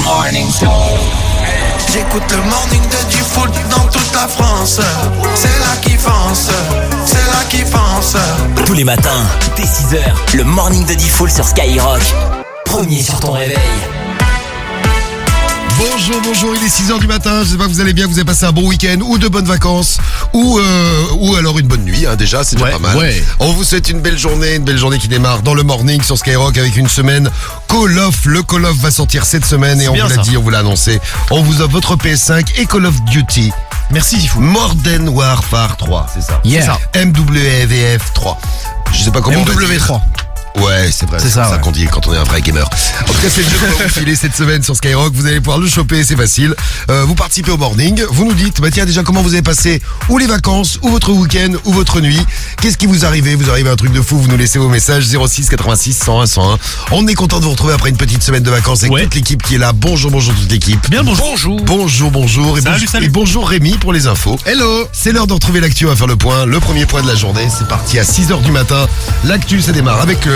Morning Show. J'écoute le morning de Diffoul dans toute la France. C'est là qui fonce, c'est là qui fonce. Tous les matins, dès 6h, le morning de Diffoul sur Skyrock. Premier sur ton réveil. Bonjour, il est 6h du matin, j'espère que vous allez bien, vous avez passé un bon week-end ou de bonnes vacances ou alors une bonne nuit, déjà, c'est déjà pas mal. Ouais. On vous souhaite une belle journée qui démarre dans le morning sur Skyrock avec une semaine Call of. Le Call of va sortir cette semaine et on vous l'a dit, on vous l'a annoncé. On vous offre votre PS5 et Call of Duty. Merci Diffoul. Modern Warfare 3, c'est ça. Yeah. C'est ça. MWF 3. Je sais pas comment MW3. Ouais, c'est vrai, c'est ça qu'on dit quand on est un vrai gamer. En tout cas, c'est le jeu qu'on va vous filer cette semaine sur Skyrock. Vous allez pouvoir le choper, c'est facile. Vous participez au morning, vous nous dites, tiens, déjà comment vous avez passé ou les vacances, ou votre week-end, ou votre nuit. Qu'est-ce qui vous arrive un truc de fou, vous nous laissez vos messages 06 86 101 101. On est content de vous retrouver après une petite semaine de vacances avec toute l'équipe qui est là. Bonjour toute l'équipe. Bien, bonjour. Bonjour. Salut. Et bonjour Rémi pour les infos. Hello. C'est l'heure de retrouver l'actu, on va faire le point. Le premier point de la journée, c'est parti à 6h du matin. L'actu, ça démarre avec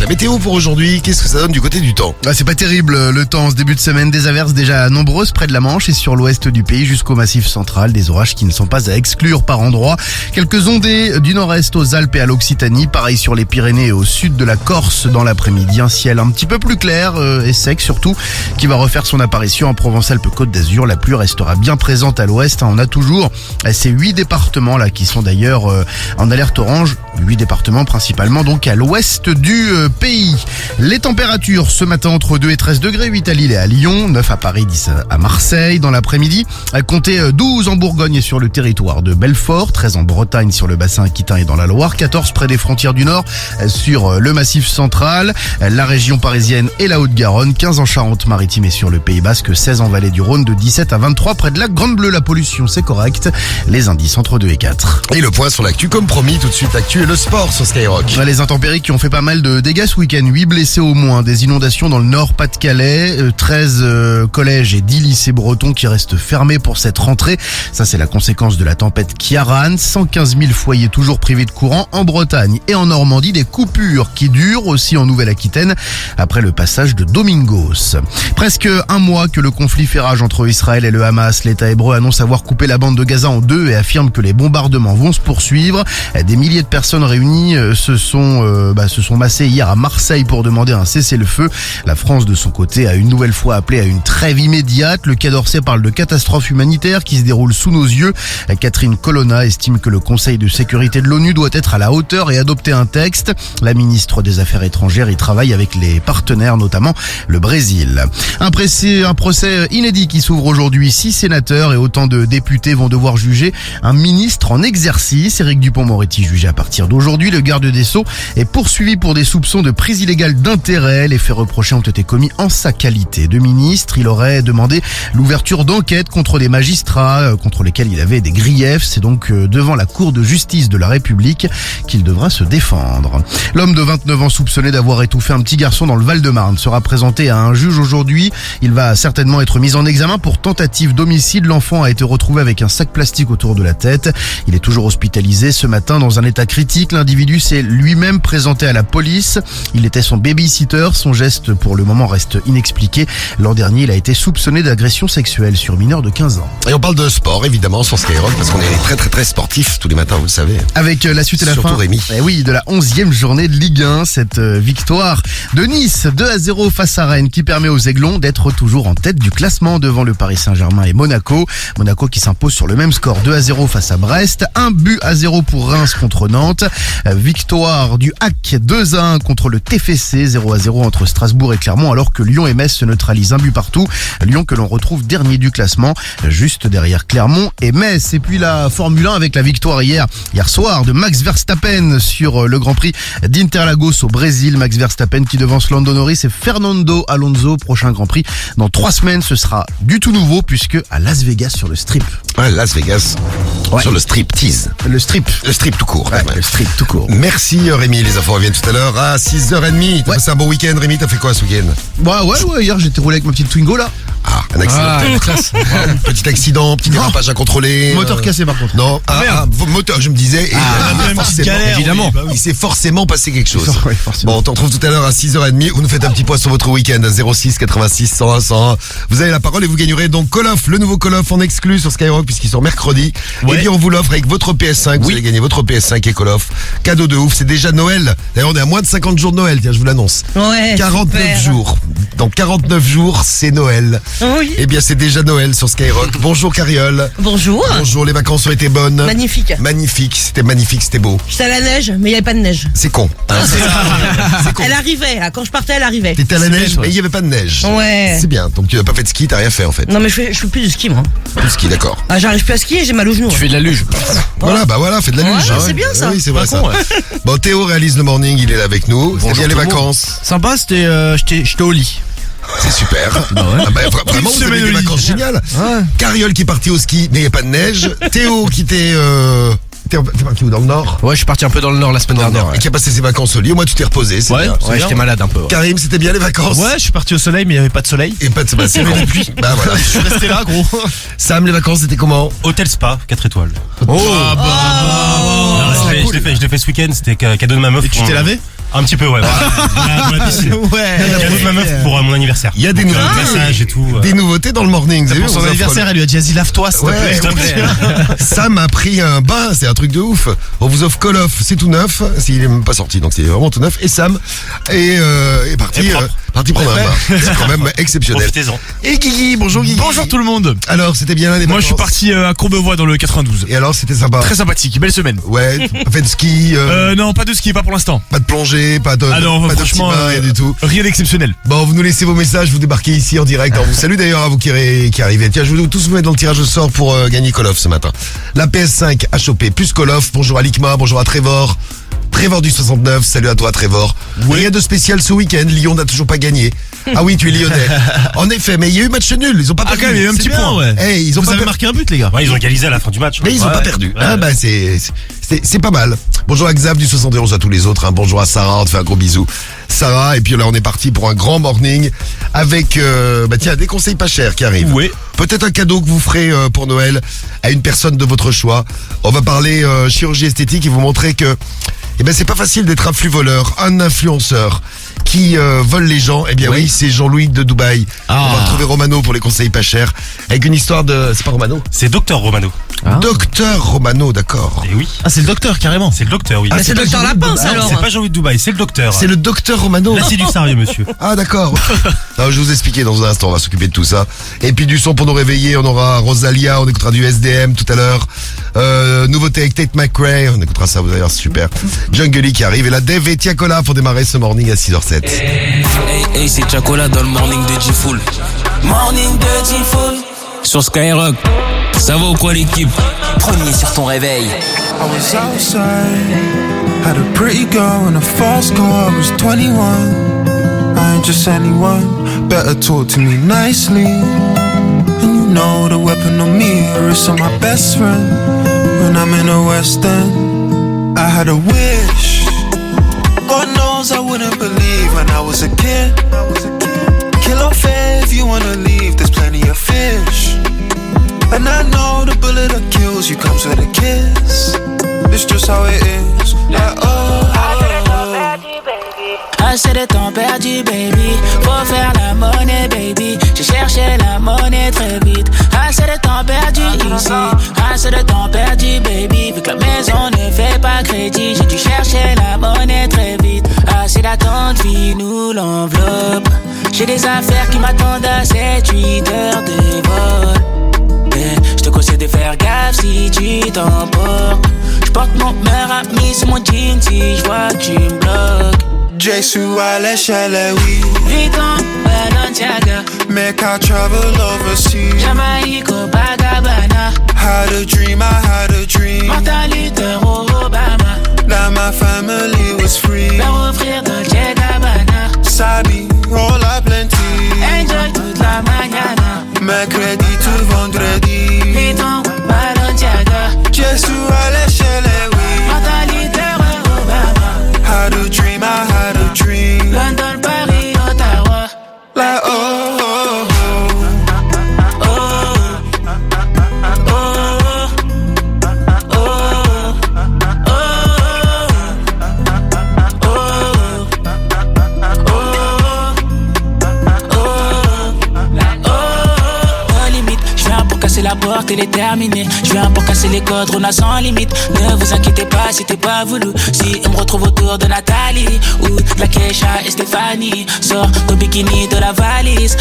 la météo pour aujourd'hui. Qu'est-ce que ça donne du côté du temps? C'est pas terrible le temps en ce début de semaine. Des averses déjà nombreuses près de la Manche et sur l'ouest du pays jusqu'au massif central. Des orages qui ne sont pas à exclure par endroits. Quelques ondées du nord-est aux Alpes et à l'Occitanie. Pareil sur les Pyrénées et au sud de la Corse dans l'après-midi. Un ciel un petit peu plus clair et sec surtout qui va refaire son apparition en Provence-Alpes-Côte d'Azur. La pluie restera bien présente à l'ouest. On a toujours ces 8 départements là qui sont d'ailleurs en alerte orange. 8 départements principalement donc à l'ouest du pays. Les températures ce matin entre 2 et 13 degrés, 8 à Lille et à Lyon, 9 à Paris, 10 à Marseille. Dans l'après-midi, comptez 12 en Bourgogne et sur le territoire de Belfort, 13 en Bretagne sur le bassin aquitain et dans la Loire, 14 près des frontières du Nord sur le massif central, la région parisienne et la Haute-Garonne, 15 en Charente-Maritime et sur le Pays Basque, 16 en Vallée du Rhône, de 17 à 23 près de la Grande Bleue. La pollution, c'est correct. Les indices entre 2 et 4. Et le point sur l'actu comme promis, tout de suite actu et le sport sur Skyrock. Les intempéries qui ont fait pas mal de dégâts ce week-end, 8 blessés au moins, des inondations dans le nord Pas-de-Calais, 13 collèges et 10 lycées bretons qui restent fermés pour cette rentrée. Ça c'est la conséquence de la tempête Ciaran. 115 000 foyers toujours privés de courant en Bretagne et en Normandie, des coupures qui durent aussi en Nouvelle-Aquitaine après le passage de Domingos. Presque un mois que le conflit fait rage entre Israël et le Hamas. L'État hébreu annonce avoir coupé la bande de Gaza en deux et affirme que les bombardements vont se poursuivre. Des milliers de personnes réunies se sont massées hier à Marseille pour demander un cessez-le-feu. La France, de son côté, a une nouvelle fois appelé à une trêve immédiate. Le Quai d'Orsay parle de catastrophe humanitaire qui se déroule sous nos yeux. Catherine Colonna estime que le Conseil de sécurité de l'ONU doit être à la hauteur et adopter un texte. La ministre des Affaires étrangères y travaille avec les partenaires, notamment le Brésil. Un procès inédit qui s'ouvre aujourd'hui. 6 sénateurs et autant de députés vont devoir juger un ministre en exercice. Éric Dupond-Moretti jugé à partir d'aujourd'hui. Le garde des Sceaux est poursuivi pour des soupçons de prise illégale d'intérêt. Les faits reprochés ont été commis en sa qualité de ministre. Il aurait demandé l'ouverture d'enquêtes contre des magistrats contre lesquels il avait des griefs. C'est donc devant la Cour de justice de la République qu'il devra se défendre. L'homme de 29 ans soupçonné d'avoir étouffé un petit garçon dans le Val-de-Marne sera présenté à un juge aujourd'hui. Il va certainement être mis en examen pour tentative d'homicide. L'enfant a été retrouvé avec un sac plastique autour de la tête. Il est toujours hospitalisé ce matin dans un état critique. L'individu s'est lui-même présenté à la police. Il était son baby-sitter. Son geste pour le moment reste inexpliqué. L'an dernier, il a été soupçonné d'agression sexuelle sur mineur de 15 ans. Et on parle de sport évidemment sur Skyrock parce qu'on est très sportifs tous les matins, vous le savez. Avec la suite et la surtout fin. Rémi. Oui, de la 11e journée de Ligue 1, cette victoire de Nice 2-0 face à Rennes qui permet aux Aiglons d'être toujours en tête du classement devant le Paris Saint-Germain et Monaco. Monaco qui s'impose sur le même score 2-0 face à Brest, 1-0 pour Reims contre Nantes. Victoire du HAC 2-1 contre le TFC, 0-0 entre Strasbourg et Clermont alors que Lyon et Metz se neutralisent 1 but partout. Lyon que l'on retrouve dernier du classement, juste derrière Clermont et Metz. Et puis la Formule 1 avec la victoire hier soir de Max Verstappen sur le Grand Prix d'Interlagos au Brésil. Max Verstappen qui devance Lando Norris et Fernando Alonso. Prochain Grand Prix dans 3 semaines, ce sera du tout nouveau puisque à Las Vegas sur le strip. Ouais, Las Vegas. Ouais. Sur le striptease. Le strip tout court. Ouais, le strip tout court. Merci Rémi, les infos reviennent tout à l'heure à 6h30. T'as passé un bon week-end Rémi, t'as fait quoi ce week-end? Ouais, hier j'étais roulé avec ma petite Twingo là. Ah, un accident. classe. Petit accident, petit dérapage à contrôler. Moteur cassé par contre. Non, moteur, je me disais. Et Évidemment. il s'est forcément passé quelque chose. Oui, forcément. Bon, on te retrouve tout à l'heure à 6h30. Vous nous faites un petit point sur votre week-end à 06 86 101 101. Vous avez la parole et vous gagnerez donc Call of, le nouveau Call of en exclu sur Skyrock puisqu'il sort mercredi. Ouais. Et puis on vous l'offre avec votre PS5. Vous allez gagner votre PS5 et Call of. Cadeau de ouf, c'est déjà Noël. D'ailleurs, on est à moins de 50 jours de Noël, tiens, je vous l'annonce. Ouais. 49 super. jours. Dans 49 jours, c'est Noël. Oui. Eh bien, c'est déjà Noël sur Skyrock. Bonjour Cariole. Bonjour. Bonjour, les vacances ont été bonnes. Magnifique. Magnifique, c'était beau. J'étais à la neige, mais il n'y avait pas de neige. C'est con. C'est con. Elle arrivait, là. Quand je partais, elle arrivait. T'étais à la neige, mais il n'y avait pas de neige. Ouais. C'est bien. Donc tu n'as pas fait de ski, t'as rien fait en fait. Non, mais je fais plus du ski, moi. Du ski, d'accord. Ah, j'arrive plus à skier, j'ai mal aux genoux. Tu fais de la luge. Voilà, fais de la Ouais, luge. c'est bien, ça. Oui, c'est vrai Pas ça. con, ouais. Bon, Théo réalise le morning, il est là avec nous. C'est bien les tout le monde. vacances. Sympa, c'était j'étais au lit. C'est super. Vraiment, vous avez des vacances géniales. Cariole qui est parti au ski, mais il n'y a pas de neige. Théo qui était... T'es parti où, dans le Nord? Ouais, je suis parti un peu dans le nord la semaine dernière. Et qui a passé ses vacances au lit. Au moins, tu t'es reposé, c'est bien. Ouais, j'étais malade un peu. Ouais. Karim, c'était bien les vacances? Ouais, je suis parti au soleil, mais il n'y avait pas de soleil. Et pas de c'est bon. Bah voilà. Je suis resté là, gros. Sam, les vacances, c'était comment? Hôtel Spa, 4 étoiles. Oh, Non, je l'ai fait ce week-end, c'était cadeau de ma meuf. Et tu pour- t'es lavé? Un petit peu, ouais. Dans la piscine. Cadeau de ma meuf pour mon anniversaire. Il y a des Donc, nouveautés. massage et tout. Des nouveautés dans le morning. vous avez Pour vu, son on vous offre anniversaire, elle lui a dit, vas-y, lave-toi, s'il te Ouais, plaît. S'il te plaît. Sam a pris un bain, c'est un truc de ouf. On vous offre Call of, c'est tout neuf. Il est même pas sorti, donc c'est vraiment tout neuf. Et Sam est parti, Et propre. parti prendre un bain. C'est quand même exceptionnel. Profitez-en. Et Guigui, bonjour Guigui. Bonjour tout le monde. Alors, c'était bien là les Moi je suis vacances. parti à Courbevoie dans le 92. Et alors, c'était sympa. Très sympathique, belle semaine. Ouais, pas fait de ski, Non, pas de ski, pas pour l'instant. pas de plongée, pas de, Ah non, pas de petit franchement, bain, rien du tout. Rien d'exceptionnel. Bon, vous nous laissez vos messages, vous débarquez ici en direct. On vous salue d'ailleurs à vous qui arrivez. Tiens, je vais tous vous mettre dans le tirage au sort pour gagner Call of ce matin. La PS5 à choper, plus Call of. Bonjour à Likma, bonjour à Trevor. Trevor du 69, salut à toi Trevor. Rien de spécial ce week-end, Lyon n'a toujours pas gagné. Ah oui, tu es lyonnais. En effet, mais il y a eu match nul, ils ont pas perdu. quand même, il y a eu un C'est petit bien. point, ouais. Hey, ils ont Vous pas avez perdu. marqué un but les gars. Ouais, ils ont égalisé à la fin du match. Mais ils ont pas perdu. Ouais. Ah bah c'est pas mal. Bonjour à Xav du 71 à tous les autres. Hein. Bonjour à Sarah, on te fait un gros bisou. Sarah, et puis là on est parti pour un grand morning avec tiens, des conseils pas chers qui arrivent. Ouais. Peut-être un cadeau que vous ferez pour Noël à une personne de votre choix. On va parler chirurgie esthétique et vous montrer que c'est pas facile d'être un flux voleur, un influenceur qui vole les gens. Eh bien oui, c'est Jean-Louis de Dubaï. On va retrouver Romano pour les conseils pas chers avec une histoire de... C'est pas Romano? C'est Docteur Romano. Docteur Romano, d'accord. Et oui, Ah c'est le docteur carrément. c'est le docteur, oui. Mais c'est le docteur Lapin, ça, alors. C'est pas Jean-Louis de Dubaï, c'est le docteur. C'est le docteur Romano. Là, c'est du sérieux, monsieur. Ah d'accord. Non, je vais vous expliquer dans un instant, on va s'occuper de tout ça. Et puis du son pour nous réveiller, on aura Rosalia, on écoutera du SDM tout à l'heure. Nouveauté avec Tate McRae, on écoutera ça, vous allez voir, c'est super. Jungle qui arrive et la Dave et Tiakola pour démarrer ce morning à 6h07. Hey, c'est Chacola dans le morning de G-Full. Morning de G-Full. Sur Skyrock. Ça va ou quoi l'équipe? Premier sur ton réveil. I was outside, had a pretty girl and a fast car. I was 21, I ain't just anyone. Better talk to me nicely. And you know the weapon on me, a wrist on my best friend. When I'm in the West End, I had a wish. God knows I wouldn't believe when I was a kid. Kill or fair if you wanna leave, there's plenty of fish. And I know the bullet that kills you comes with a kiss. It's just how it is. Like, Assez de temps perdu, baby. Faut faire la monnaie, baby. J'ai cherché la monnaie très vite. Assez de temps perdu ici. Assez de temps perdu, baby. Vu que la maison ne fait pas crédit, j'ai dû chercher la monnaie très vite. Assez d'attente, file-nous l'enveloppe. J'ai des affaires qui m'attendent à 7-8 heures de vol. Je te conseille de faire gaffe si tu t'emportes. Je porte mon meilleur ami sur mon jean si je vois que tu me bloques. Jesu à l'échelle, oui. Vuitton, Balenciaga, Make I travel overseas. Jamaïque, Copacabana, Had a dream, I had a dream. Martin Luther, Obama, That my family was free. leur offrir Dolce Gabbana. Sabi, all a plenty. Enjoy toute la mañana. Mercredi to vendredi. Vuitton, Balenciaga, Jesu à l'échelle, oui. Martin Luther, Obama, Had a dream, I had a dream. London, Paris, Ottawa. Like, oh, oh, oh. passer la porte, elle est terminée. Je viens pour casser les codes, on a sans limite. Ne vous inquiétez pas, c'était pas voulu. Si on me retrouve autour de Nathalie ou de la Keisha et Stéphanie, sors ton bikini de la valise,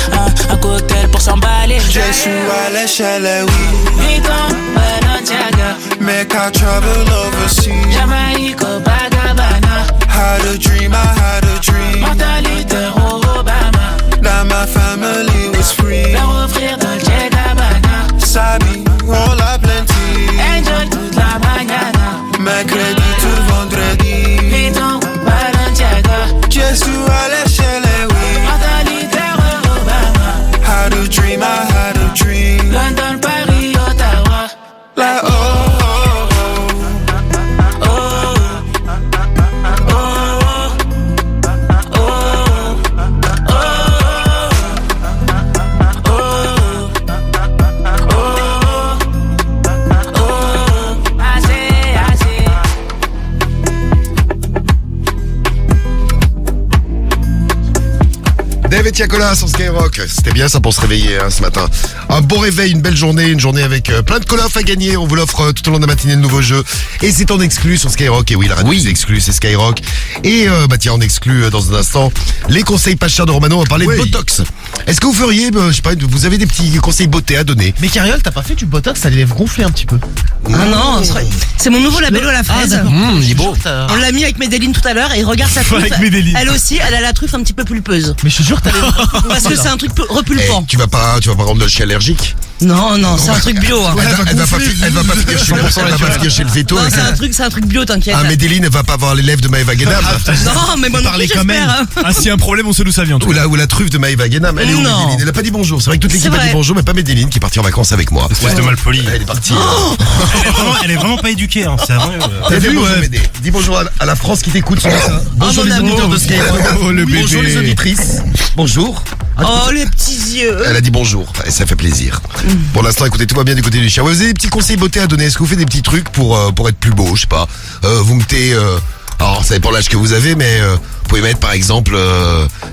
un cocktail pour s'emballer. Je suis à l'échelle, oui. Vuitton, Balenciaga, Make I travel overseas. Jamaïque, Bagabana, Had a dream, I had a dream. mentalité Obama, That my family was free. leur offrir Dolce Gabbana. Sabi, rola plenty. Enjoy toute la mañana. Mercredi to vendredi. Vuitton, Balenciaga, Je suis à l'échelle, oui. mentalité Obama. Had a dream, I had a dream. London, Paris, Ottawa. Like, oh, oh, oh. Dave et Tiakola sur Skyrock. C'était bien ça pour se réveiller ce matin. Un bon réveil, une belle journée, une journée avec plein de call-offs à gagner. On vous l'offre tout au long de la matinée, de nouveaux jeux. Et c'est en exclu sur Skyrock. Et oui, la radio c'est exclu, c'est Skyrock. Et tiens, on exclut dans un instant les conseils pas chers de Romano. On va parler de Botox. Est-ce que vous feriez, je sais pas, vous avez des petits conseils beauté à donner? Mais Cariole, t'as pas fait du Botox, ça les lèvres gonflées un petit peu. Ah non, c'est mon nouveau labello à la fraise. Il est beau. On l'a mis avec Medellin tout à l'heure et regarde sa truffe. Avec Medellin. Elle aussi, elle a la truffe un petit peu pulpeuse. Mais je te jure, t'as les Parce que c'est un truc repulpant. Tu vas pas rendre le chien allergique? Non, c'est un truc bio. Hein. Elle va pas finir chez le veto. Non, avec c'est un truc bio, t'inquiète. Ah, Medellin ne va pas avoir les lèvres de Maëva Guénam. Non, mais moi non plus, Parlez quand même. j'espère. Hein. Ah, s'il y a un problème, on sait d'où ça vient. en tout cas. Ou la truffe de Maëva Guénam. Elle est où, Non. Medellin? Elle a pas dit bonjour. C'est vrai que toute l'équipe C'est a dit vrai. bonjour, mais pas Medellin qui est partie en vacances avec moi. Espèce de malpoli. Elle est partie. Elle est vraiment pas éduquée. Hein. C'est vraiment. T'as vu, Médé? Dis bonjour à la France qui t'écoute ce matin. Bonjour mon les amour. auditeurs de Skyrock. Oh, le bébé. Bonjour les auditrices. Bonjour. Oh, les petits yeux. Elle a dit bonjour et ça fait plaisir. Pour l'instant, écoutez, tout va bien du côté du chien. Vous avez des petits conseils beauté à donner? Est-ce que vous faites des petits trucs pour être plus beau? Je sais pas. Vous mettez... alors, ça dépend de l'âge que vous avez, mais vous pouvez mettre par exemple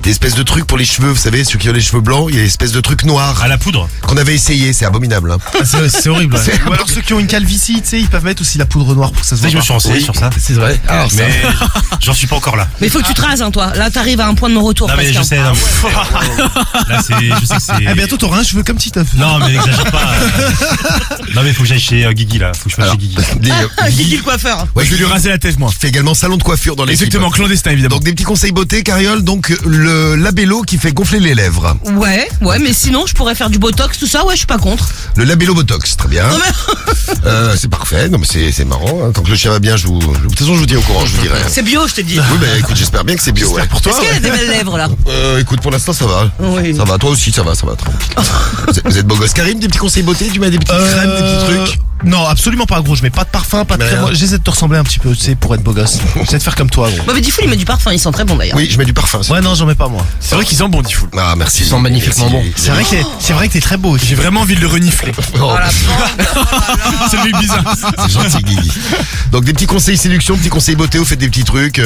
des espèces de trucs pour les cheveux. Vous savez, ceux qui ont les cheveux blancs, il y a des espèces de trucs noirs À la poudre. qu'on avait essayé. C'est abominable. Hein. C'est horrible. C'est- Ou alors ceux qui ont une calvitie, tu sais, ils peuvent mettre aussi la poudre noire pour que ça se Tu sais, voit. je me suis renseigné sur ça. C'est vrai. Alors ça... Mais j'en suis pas encore là. Mais il faut que tu te rases, hein, toi. Là, t'arrives à un point de non-retour. Non mais presque, je hein. sais. Non, mais- Là c'est. Je sais que c'est. Eh, bientôt t'auras un cheveu comme Titeuf. Non mais exagère pas. Non mais faut que j'aille chez Guigui là. Faut que je fasse Alors, chez Guigui. Guigui le coiffeur. ouais, Je vais lui raser la tête, moi. fait également salon de coiffure dans les Exactement, clandestin, évidemment. Donc des petits conseils beauté, Cariole. Donc le labello qui fait gonfler les lèvres. Ouais, mais sinon, je pourrais faire du botox, tout ça, ouais, je suis pas contre. Le labello botox, très bien. Non, mais- C'est parfait. Non mais c'est marrant. Hein. Tant que le chien va bien, de toute façon je vous tiens au courant, je vous dirai. C'est bio, je te dis. Oui, bah écoute, j'espère bien que c'est bio. Ouais. Pour toi, Est-ce qu'elle a des belles lèvres, là? Écoute, pour l'instant ça va. Oui. Ça va, toi aussi ça va, tranquille. Vous êtes beau gosse. Karim, des petits conseils beauté, tu mets des petites crèmes, des petits trucs. Non, absolument pas, gros. Je mets pas de parfum, pas de Mais crème. rien. J'essaie de te ressembler un petit peu, tu sais, pour être beau gosse. J'essaie de faire comme toi, gros. Bah, mais Diffoul, il met du parfum, il sent très bon d'ailleurs. Oui, je mets du parfum. Ouais, non, j'en mets pas, moi. C'est vrai qu'ils sont bons, Diffoul. Ah merci. Ils sont magnifiquement Merci. bons. C'est vrai que t'es très beau aussi. J'ai vraiment envie de le renifler. Oh, C'est lui bizarre. c'est gentil, Guigui. Donc des petits conseils séduction, petits conseils beauté, vous faites des petits trucs.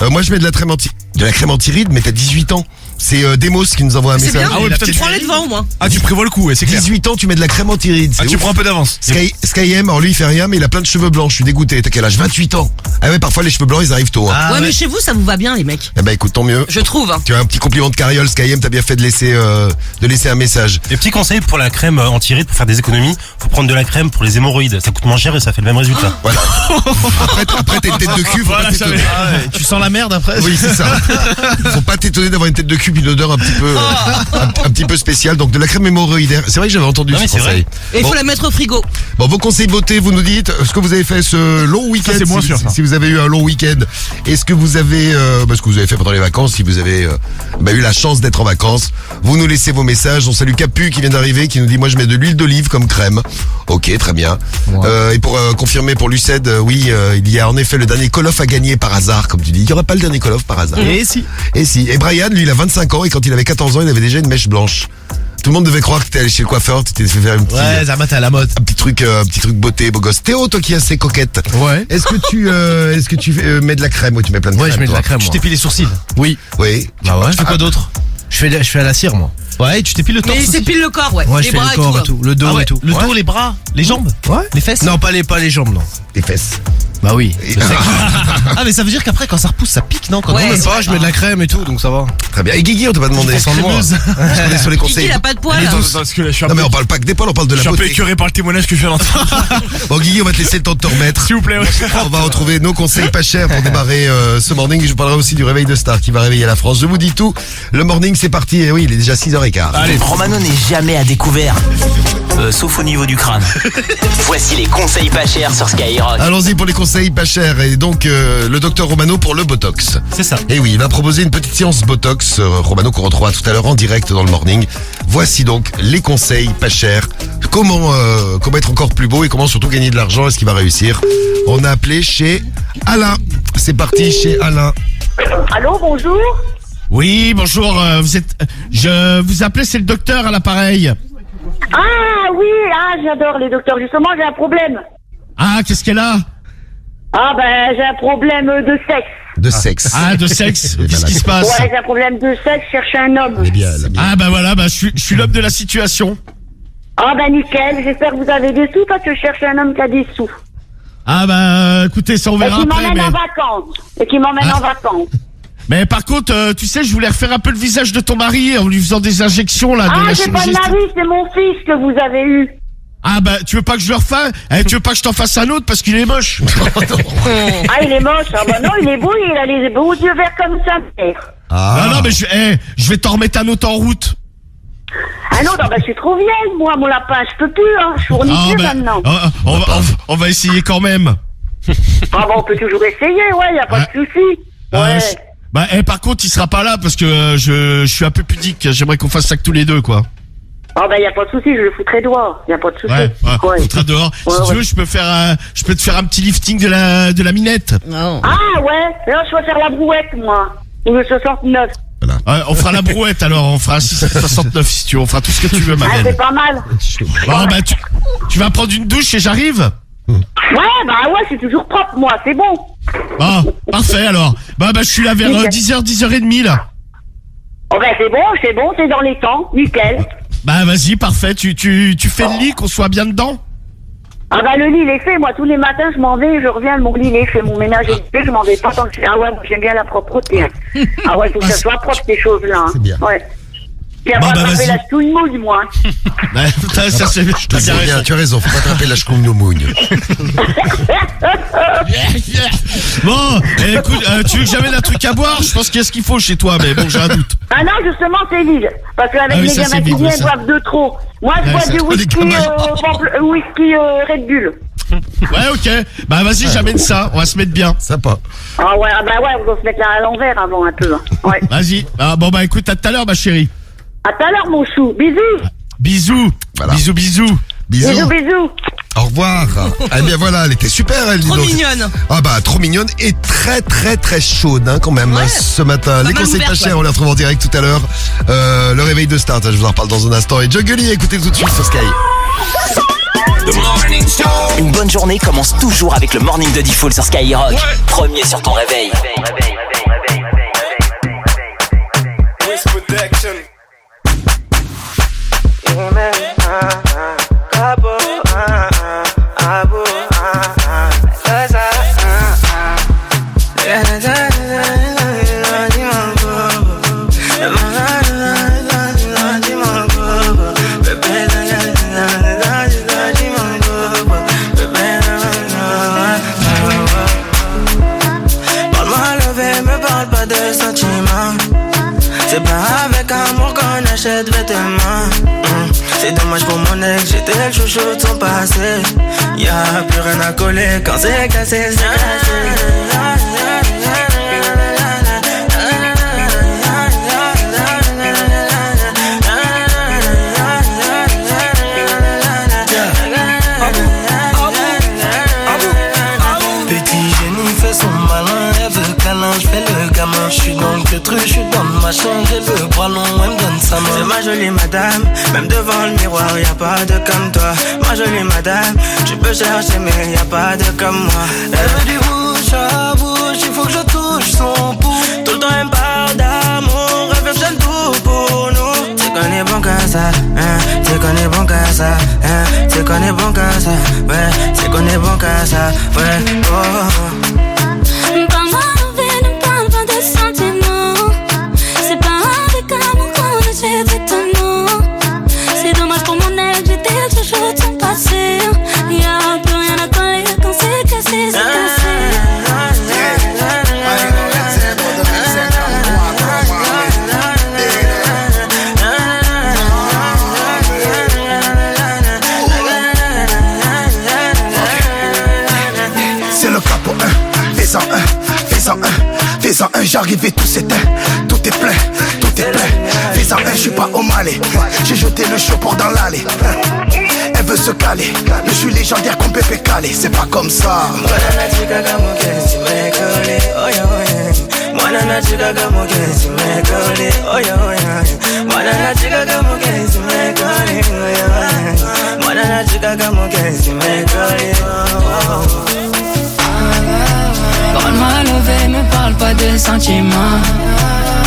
Moi je mets de la crème anti-rides, mais t'as 18 ans. C'est Demos qui nous envoie un C'est message. bien, Ah ouais, putain, tu prends les devants au moins. Ah, tu prévois le coup, ouais, c'est clair. 18 ans, tu mets de la crème anti-rides. Ah, c'est tu ouf. prends un peu d'avance. Skyem, alors lui il fait rien, mais il a plein de cheveux blancs. Je suis dégoûté. T'as quel âge? 28 ans. Ah ouais, parfois les cheveux blancs ils arrivent tôt. Hein. Ah, Ouais, mais chez vous, ça vous va bien, les mecs. Eh ben écoute, tant mieux. Je trouve, hein. Tu as un petit compliment de Cariole, Skyem, t'as bien fait de laisser un message. Et petit conseil pour la crème anti-rides, pour faire des économies, faut prendre de la crème pour les hémorroïdes. Ça coûte moins cher et ça fait le même résultat. Voilà. Après t'as une tête de cul, faut Voilà, pas t'étonner. ça va. Tu sens la merde après? Oui, c'est ça. Faut pas t'étonner d'avoir une tête de cul puis une odeur un petit peu un petit peu spéciale. Donc de la crème hémorroïdaire. C'est vrai que j'avais entendu Non, ce mais c'est conseil. Et il Bon. faut la mettre au frigo. Bon, vos conseils beauté, vous nous dites ce que vous avez fait ce long week-end. Ça, c'est moins si, sûr, ça. si vous avez eu un long week-end, est-ce que vous avez ce que vous avez fait pendant les vacances, si vous avez eu la chance d'être en vacances, vous nous laissez vos messages. On salue Capu qui vient d'arriver, qui nous dit moi je mets de l'huile d'olive comme crème. Ok, très bien. Et pour confirmer pour Lucède, oui, il y a en effet le dernier call-off à gagner par hasard, comme tu dis. Il y aura pas le dernier call-off par hasard. Et si. Et si. Et Brian, lui, il a 25 ans et quand il avait 14 ans, il avait déjà une mèche blanche. Tout le monde devait croire que t'étais allé chez le coiffeur, tu t'es fait faire Ouais, Zama, t'es à la mode. un petit truc beauté, beau gosse. Théo, toi qui es assez coquette. Ouais. Est-ce que tu mets de la crème ou tu mets plein de crème? Ouais, je mets de toi la crème. Tu t'épiles les sourcils? Oui. Oui. Bah ouais. Tu fais quoi d'autre? Je fais à la cire, moi. Ouais, tu t'épiles le torse Mais c'est aussi. pile le corps, ouais. Ouais, je les fais bras le corps et tout, le dos Ah ouais, et tout. le Ouais. dos, les bras, les jambes, Ouais. les fesses. Non, pas les jambes, non. Les fesses. Bah oui. Ah mais ça veut dire qu'après quand ça repousse ça pique non quand Ouais. on Même pas, je mets de la crème et tout, donc ça va. Très bien. Et Guigui, on t'a pas demandé. Sans moi. Parce qu'on est sur les Kiki, conseils. il a pas de poils. Parce que là, je suis un Non mais peu, on parle pas que des poils, on parle de je la suis un peu beauté. écœuré par le témoignage que je viens d'entendre. Bon Guigui, on va te laisser le temps de te remettre. S'il vous plaît, ouais. On va retrouver nos conseils pas chers pour démarrer ce morning. Je vous parlerai aussi du réveil de Star qui va réveiller la France. Je vous dis tout. Le morning c'est parti. Et oui, il est déjà 6h15. Allez. Romano n'est jamais à découvert. Sauf au niveau du crâne. Voici les conseils pas chers sur Skyrock. Allons-y pour les conseils pas chers. Et donc le docteur Romano pour le Botox. C'est ça. Et oui, il va proposer une petite séance Botox. Romano qu'on retrouvera tout à l'heure en direct dans le morning. Voici donc les conseils pas chers. Comment être encore plus beau et comment surtout gagner de l'argent. Est-ce qu'il va réussir? On a appelé chez Alain. C'est parti chez Alain. Allô, bonjour. Oui, bonjour, je vous appelais, c'est le docteur à l'appareil. Ah oui, j'adore les docteurs. Justement, j'ai un problème. Ah, qu'est-ce qu'elle a? Ah ben, j'ai un problème de sexe. De sexe. Ah, de sexe, Elle est qu'est-ce qui se malade. passe? Ouais, j'ai un problème de sexe, je cherche un homme. Elle est bien, elle est bien. Ah bah voilà, bah je suis l'homme de la situation. Ah ben nickel, j'espère que vous avez des sous parce que je cherche un homme qui a des sous. Ah bah écoutez, ça on Et verra qui après, m'emmène mais... en vacances. Et qui m'emmène en vacances. Mais par contre, tu sais, je voulais refaire un peu le visage de ton mari en lui faisant des injections là, de Ah, la c'est pas de chirurgie. mari, c'est mon fils que vous avez eu. Ah bah tu veux pas que je le refasse? Tu veux pas que je t'en fasse un autre parce qu'il est moche? Ah, il est moche. Ah ben non, il est beau, il a les beaux yeux verts comme sa mère. Non, non, mais je vais t'en remettre un autre en route. Ah non, non, ben je suis trop vieille, moi, mon lapin, je peux plus, hein. Je fournis Ah, plus bah, maintenant. on va essayer quand même. Ah bon, on peut toujours essayer, ouais, y a pas de souci. Ah, Ouais. Par contre, il sera pas là parce que je suis un peu pudique. J'aimerais qu'on fasse ça que tous les deux, quoi. Ah ben y a pas de souci, je le foutrai dehors. Y a pas de souci. Ouais, on fera dehors. Ouais, Si tu ouais. veux, je peux te faire un petit lifting de la minette. Non. Ah ouais, là je vais faire la brouette, moi. Ou le 69. Ouais, on fera la brouette alors. On fera 669 si tu veux. On fera tout ce que tu veux, ma Ah, belle. c'est pas mal. Bon, bah, tu vas prendre une douche et j'arrive. Ouais, bah ouais, c'est toujours propre, moi, c'est bon. Ah, parfait alors. Bah, je suis là vers Nickel. 10h, 10h30 là. Oh ben c'est bon, c'est dans les temps, nickel. Bah, vas-y, parfait. Tu fais le lit, qu'on soit bien dedans. Ah bah le lit il est fait, moi tous les matins je m'en vais, je reviens, mon lit il est fait, mon ménage est fait, je m'en vais pas tant que c'est... Ah ouais, moi j'aime bien la propreté. Hein. Ah ouais, faut que ça soit propre ces choses-là. Hein. C'est bien. Ouais. Puis Bon, après bah, attraper vas-y. la ch'touille mouille, moi. Bah, ça, c'est t'as bien C'est bien, raison. tu as raison, faut pas attraper la ch'koum-no-mougne. Bon, écoute, tu veux que j'amène un truc à boire? Je pense qu'il y a ce qu'il faut chez toi, mais bon, j'ai un doute. Ah non, justement c'est vide. Parce qu'avec Ah oui, les ça, gamins c'est qui vide, viennent, ça. ils boivent de trop. Moi je Ouais, bois ça, du les whisky, gamins. whisky Red Bull. Ouais, ok. Bah, vas-y, j'amène ça. On va se mettre bien. Sympa. Ah ouais, ah bah ouais, on doit se mettre là à l'envers avant un peu. Hein. Ouais. Vas-y. Ah, bon, bah, écoute, à tout à l'heure, ma chérie. À tout à l'heure mon chou, bisous. Bisous. Voilà. Bisous, bisous. Bisous, Bisous. bisous. Au revoir. Eh bien voilà, elle était super, elle dit Trop donc. mignonne. Ah bah trop mignonne et très très très chaude hein, quand même Ouais. hein, ce matin. Les mal conseils pas ouverte, chers, ouais. on les retrouve en direct tout à l'heure. Le réveil de Start, je vous en reparle dans un instant. Et Juggly, écoutez tout de suite sur Sky. Une bonne journée commence toujours avec le morning de Diffoul sur Skyrock. Premier sur ton réveil. Parle-moi levé, me parle pas de sentiments. C'est pas avec amour qu'on achète vêtements. C'est dommage pour mon ex, j'étais le chouchou de son passé. Y'a plus rien à coller quand c'est cassé, c'est Petit génie fait son malin, elle veut câlin, je fais le gamin. Je suis dans le truc, je suis dans le machin, j'ai le bras long, elle me donne sa main. C'est ma jolie madame, même devant le miroir, y'a pas de comme toi. Ma jolie madame, tu peux chercher mais y'a pas de comme moi. Elle veut du bouche à bouche, il faut que je touche son pouls. Tout le temps elle me parle d'amour, elle veut que je donne tout pour ça, c'est qu'on est bon qu'à ça, c'est qu'on est bon qu'à ça, ouais, c'est qu'on est bon qu'à ça, ouais, Parle-moi envie, ne parle pas de sentiments. C'est pas avec amour qu'on achète étonnant. C'est dommage pour mon ex, j'étais toujours de son passé. Y'a plus rien à coller quand c'est cassé, c'est cassé. C'est le capot 1, fais-en un, fais-en un, fais-en un, j'arrive et tout s'éteint, tout est plein, fais-en un, je suis pas au Malais, j'ai jeté le chapeau dans l'allée, elle veut se caler, je suis légendaire comme Pépé Calé, c'est pas comme ça. Parle-moi levé, me parle pas de sentiments.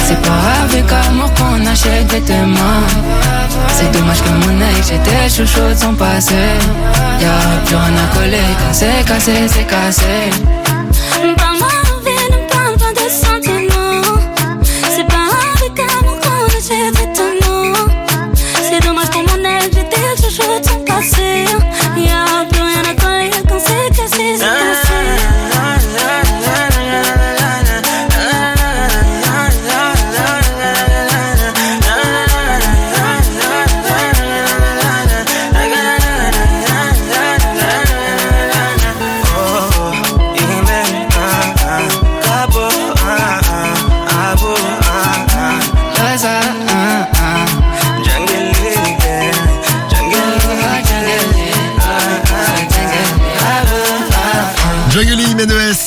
C'est pas avec amour qu'on achète des vêtements. C'est dommage que mon ex, j'étais chouchou de son passé. Y'a plus rien à coller, quand c'est cassé, c'est cassé. Parle-moi envie, ne parle pas de sentiments. C'est pas avec amour qu'on achète étonnant. C'est dommage pour mon ex, j'étais toujours de son passé. Y'a plus rien à coller quand c'est cassé, c'est cassé.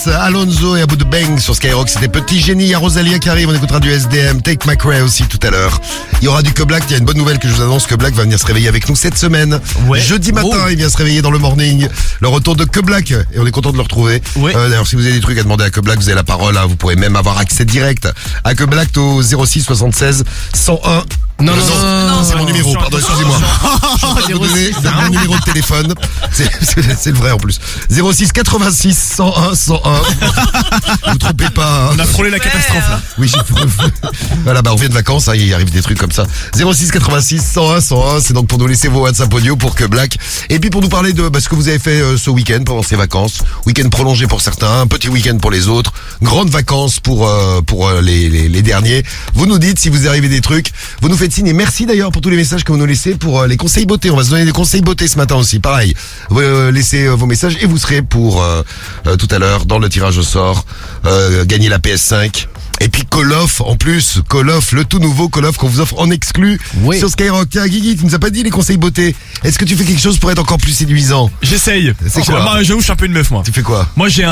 Alonso et Abu de Bang sur Skyrock. C'était Petit Génie, il y a Rosalia qui arrive, on écoutera du SDM, Take My Cray aussi tout à l'heure. Il y aura du Black, il y a une bonne nouvelle que je vous annonce, que Black va venir se réveiller avec nous cette semaine. Ouais. Jeudi matin, il vient se réveiller dans le morning. Le retour de Black, et on est content de le retrouver. Ouais. D'ailleurs, si vous avez des trucs à demander à Black, vous avez la parole, hein, vous pourrez même avoir accès direct à Black au 06 76 101. Non, c'est mon numéro, pardon, excusez-moi. Je suis en train de vous donner mon numéro de téléphone. C'est le vrai en plus. 06 86 101 101. Vous trompez pas. On a frôlé la catastrophe là. Oui, voilà, on revient de vacances, hein, il arrive des trucs comme ça. 06 86 101 101, c'est donc pour nous laisser vos WhatsApp audio pour que Black. Et puis pour nous parler de ce que vous avez fait ce week-end pendant ces vacances. Week-end prolongé pour certains, petit week-end pour les autres, grandes vacances pour les derniers. Vous nous dites si vous arrivez des trucs, vous nous faites signe. Et merci d'ailleurs pour tous les messages que vous nous laissez pour les conseils beauté. On va se donner des conseils beauté ce matin aussi. Pareil, vous laissez vos messages et vous serez pour tout à l'heure dans le tirage au sort gagner la PS5. Et puis Call of, en plus, Call of, le tout nouveau Call of qu'on vous offre en exclu sur Skyrock. Tiens, Guigui, tu nous as pas dit les conseils beauté. Est-ce que tu fais quelque chose pour être encore plus séduisant? J'essaye. C'est quoi? Moi, j'avoue, je suis un peu une meuf, moi. Tu fais quoi? Moi, j'ai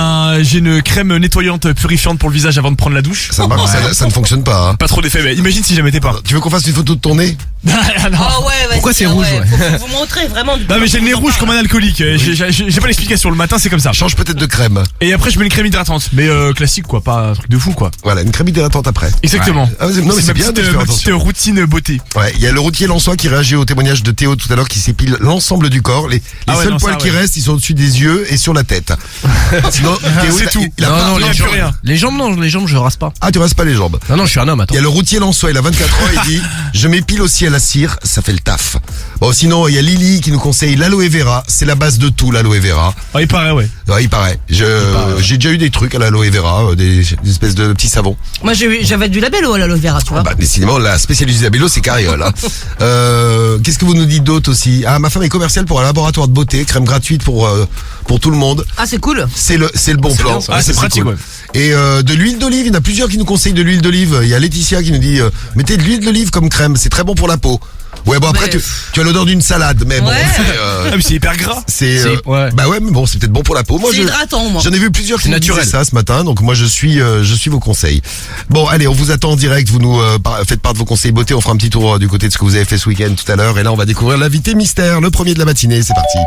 une crème nettoyante purifiante pour le visage avant de prendre la douche. Ça ne fonctionne pas, hein. Pas trop d'effet, mais imagine si jamais t'es pas. Tu veux qu'on fasse une photo de ton nez? Non. Oh ouais, Pourquoi c'est rouge, ouais. Faut vous montrer vraiment. Non, mais j'ai le nez rouge comme un alcoolique. J'ai pas l'explication. Le matin, c'est comme ça. Change peut-être de crème. Et après, je mets une crème hydratante. Mais classique, quoi. Pas un truc de fou, quoi. Voilà, une crème hydratante après. Exactement. Ah, non, mais c'est bien de faire ma petite attention. routine beauté. Ouais, il y a le routier Lançois qui réagit au témoignage de Théo tout à l'heure qui s'épile l'ensemble du corps. Les seuls poils qui restent, ils sont au-dessus des yeux et sur la tête. Sinon, Théo, c'est tout. Non, il y a plus rien. les jambes, non, les jambes, je rase pas. Ah, tu rases pas les jambes. Non, je suis un homme, attends. Il y a le routier Lançois, il a 24 ans, il dit « Je m'épile aussi à la cire, ça fait le taf ». Bon, sinon, il y a Lily qui nous conseille l'aloe vera. C'est la base de tout, l'aloe vera. Ah, il paraît, ouais. Ouais, il paraît. J'ai déjà eu des trucs à l'aloe vera, des espèces de petits savons. Moi j'avais du labello à l'aloe vera, tu vois. Bah, décidément, la spécialité d'Isabello, c'est Carriole. Hein. Qu'est-ce que vous nous dites d'autre aussi? Ah, ma femme est commerciale pour un laboratoire de beauté, crème gratuite pour tout le monde. Ah, c'est cool. C'est le bon plan. Bien, c'est pratique, cool. ouais. Et de l'huile d'olive, il y en a plusieurs qui nous conseillent de l'huile d'olive. Il y a Laetitia qui nous dit mettez de l'huile d'olive comme crème, c'est très bon pour la peau. Ouais, bon après tu as l'odeur d'une salade, mais bon, Ah, mais c'est hyper gras. Bah ouais, mais bon, c'est peut-être bon pour la peau. Moi, C'est hydratant, moi. J'en ai vu plusieurs qui C'est nous disaient naturel. ça ce matin, donc moi je suis vos conseils. Bon, allez, on vous attend en direct. Vous nous faites part de vos conseils beauté. On fera un petit tour du côté de ce que vous avez fait ce week-end tout à l'heure. Et là, on va découvrir l'invité mystère, le premier de la matinée. C'est parti.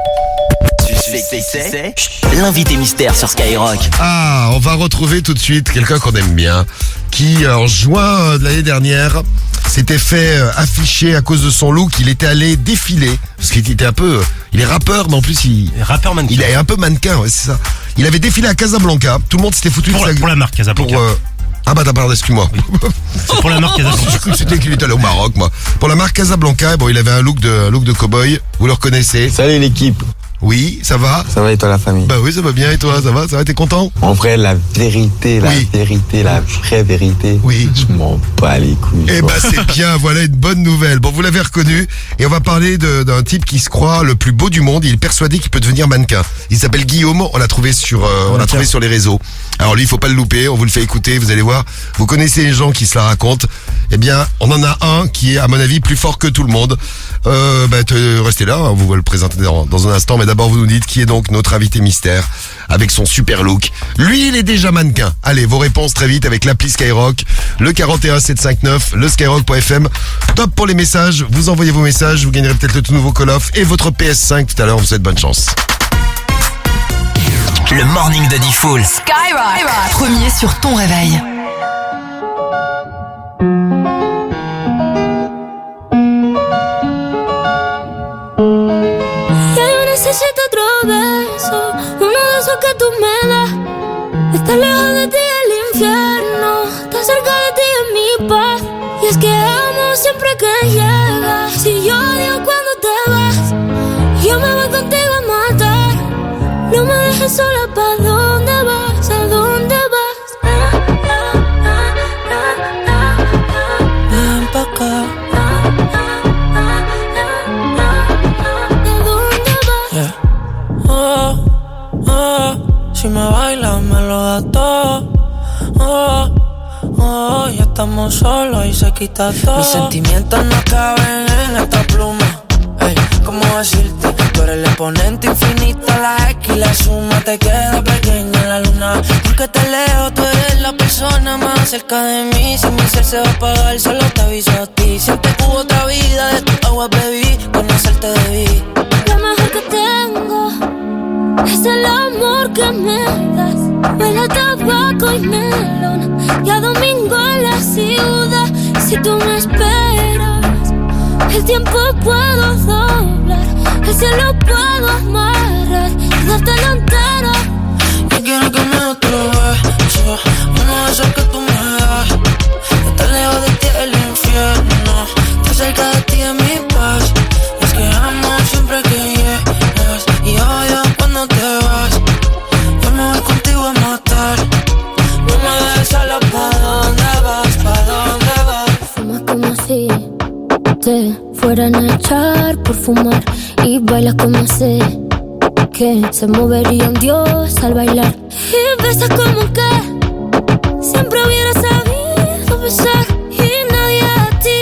qui c'est? L'invité mystère sur Skyrock. Ah, on va retrouver tout de suite quelqu'un qu'on aime bien, qui en juin de l'année dernière s'était fait afficher à cause de son look. Il était allé défiler, parce qu'il était un peu... il est rappeur, mais en plus Rappeur mannequin. il est un peu mannequin, ouais, c'est ça. Il avait défilé à Casablanca, tout le monde s'était foutu Pour la marque Casablanca. Ah bah pardon, excuse-moi. C'est pour la marque Casablanca. J'ai cru que c'était qu'il était allé au Maroc, moi. Pour la marque Casablanca, bon, il avait un look de cow-boy. Vous le reconnaissez? Salut l'équipe. Oui, ça va? Ça va et toi la famille? Bah oui, ça va bien, et toi, ça va? Ça va, t'es content? En vrai, la vérité, la vraie vérité. Oui. Je m'en bats les couilles. Eh ben c'est bien, voilà une bonne nouvelle. Bon, vous l'avez reconnu, et on va parler d'un type qui se croit le plus beau du monde. Il est persuadé qu'il peut devenir mannequin. Il s'appelle Guillaume, on l'a trouvé sur sur les réseaux. Alors lui, il faut pas le louper, on vous le fait écouter, vous allez voir. Vous connaissez les gens qui se la racontent. Eh bien, on en a un qui est, à mon avis, plus fort que tout le monde. Restez là, on vous le présenter dans un instant, mais d'abord vous nous dites qui est donc notre invité mystère avec son super look. Lui, il est déjà mannequin. Allez, vos réponses très vite avec l'appli Skyrock, le 41759, le skyrock.fm. Top pour les messages, vous envoyez vos messages, vous gagnerez peut-être le tout nouveau Call of et votre PS5 tout à l'heure, vous souhaite bonne chance. Le morning de Diffoul. Skyrock, premier sur ton réveil. Necesito otro beso, uno de esos que tú me das. Estar lejos de ti es el infierno, estar cerca de ti es mi paz. Y es que amo siempre que llegas. Si yo odio cuando te vas, yo me voy contigo a matar. No me dejes sola, ¿pa' dónde vas? ¿A dónde vas? Ven pa' acá. Si me bailas me lo das todo. Ya estamos solos y se quita todo. Mis sentimientos no caben en esta pluma. Ey, ¿cómo decirte? Tú eres el exponente infinito, la X y la suma te queda pequeña en la luna. Porque te leo, tú eres la persona más cerca de mí. Si mi ser se va a apagar, solo te aviso a ti. Siempre hubo otra vida, de tu agua bebí, conocerte debí. Lo mejor que tengo es el amor que me das. Huele a tabaco y melón, y a domingo en la ciudad. Si tú me esperas, el tiempo puedo doblar, el cielo puedo amarrar y dártelo entero. Yo quiero que me otro beso, uno de esos que tú me das. Estar lejos de ti es el infierno, estar cerca de ti es mi paz. Y es que amo siempre que llegas, y odio cuando te vas. Yo me voy contigo a matar. No me dejes sola, ¿pa' dónde vas? ¿Pa' dónde vas? Fumas como si te fueran a echar por fumar, y bailas como sé que se movería un dios al bailar. Y besas como que siempre hubiera sabido besar. Y nadie a ti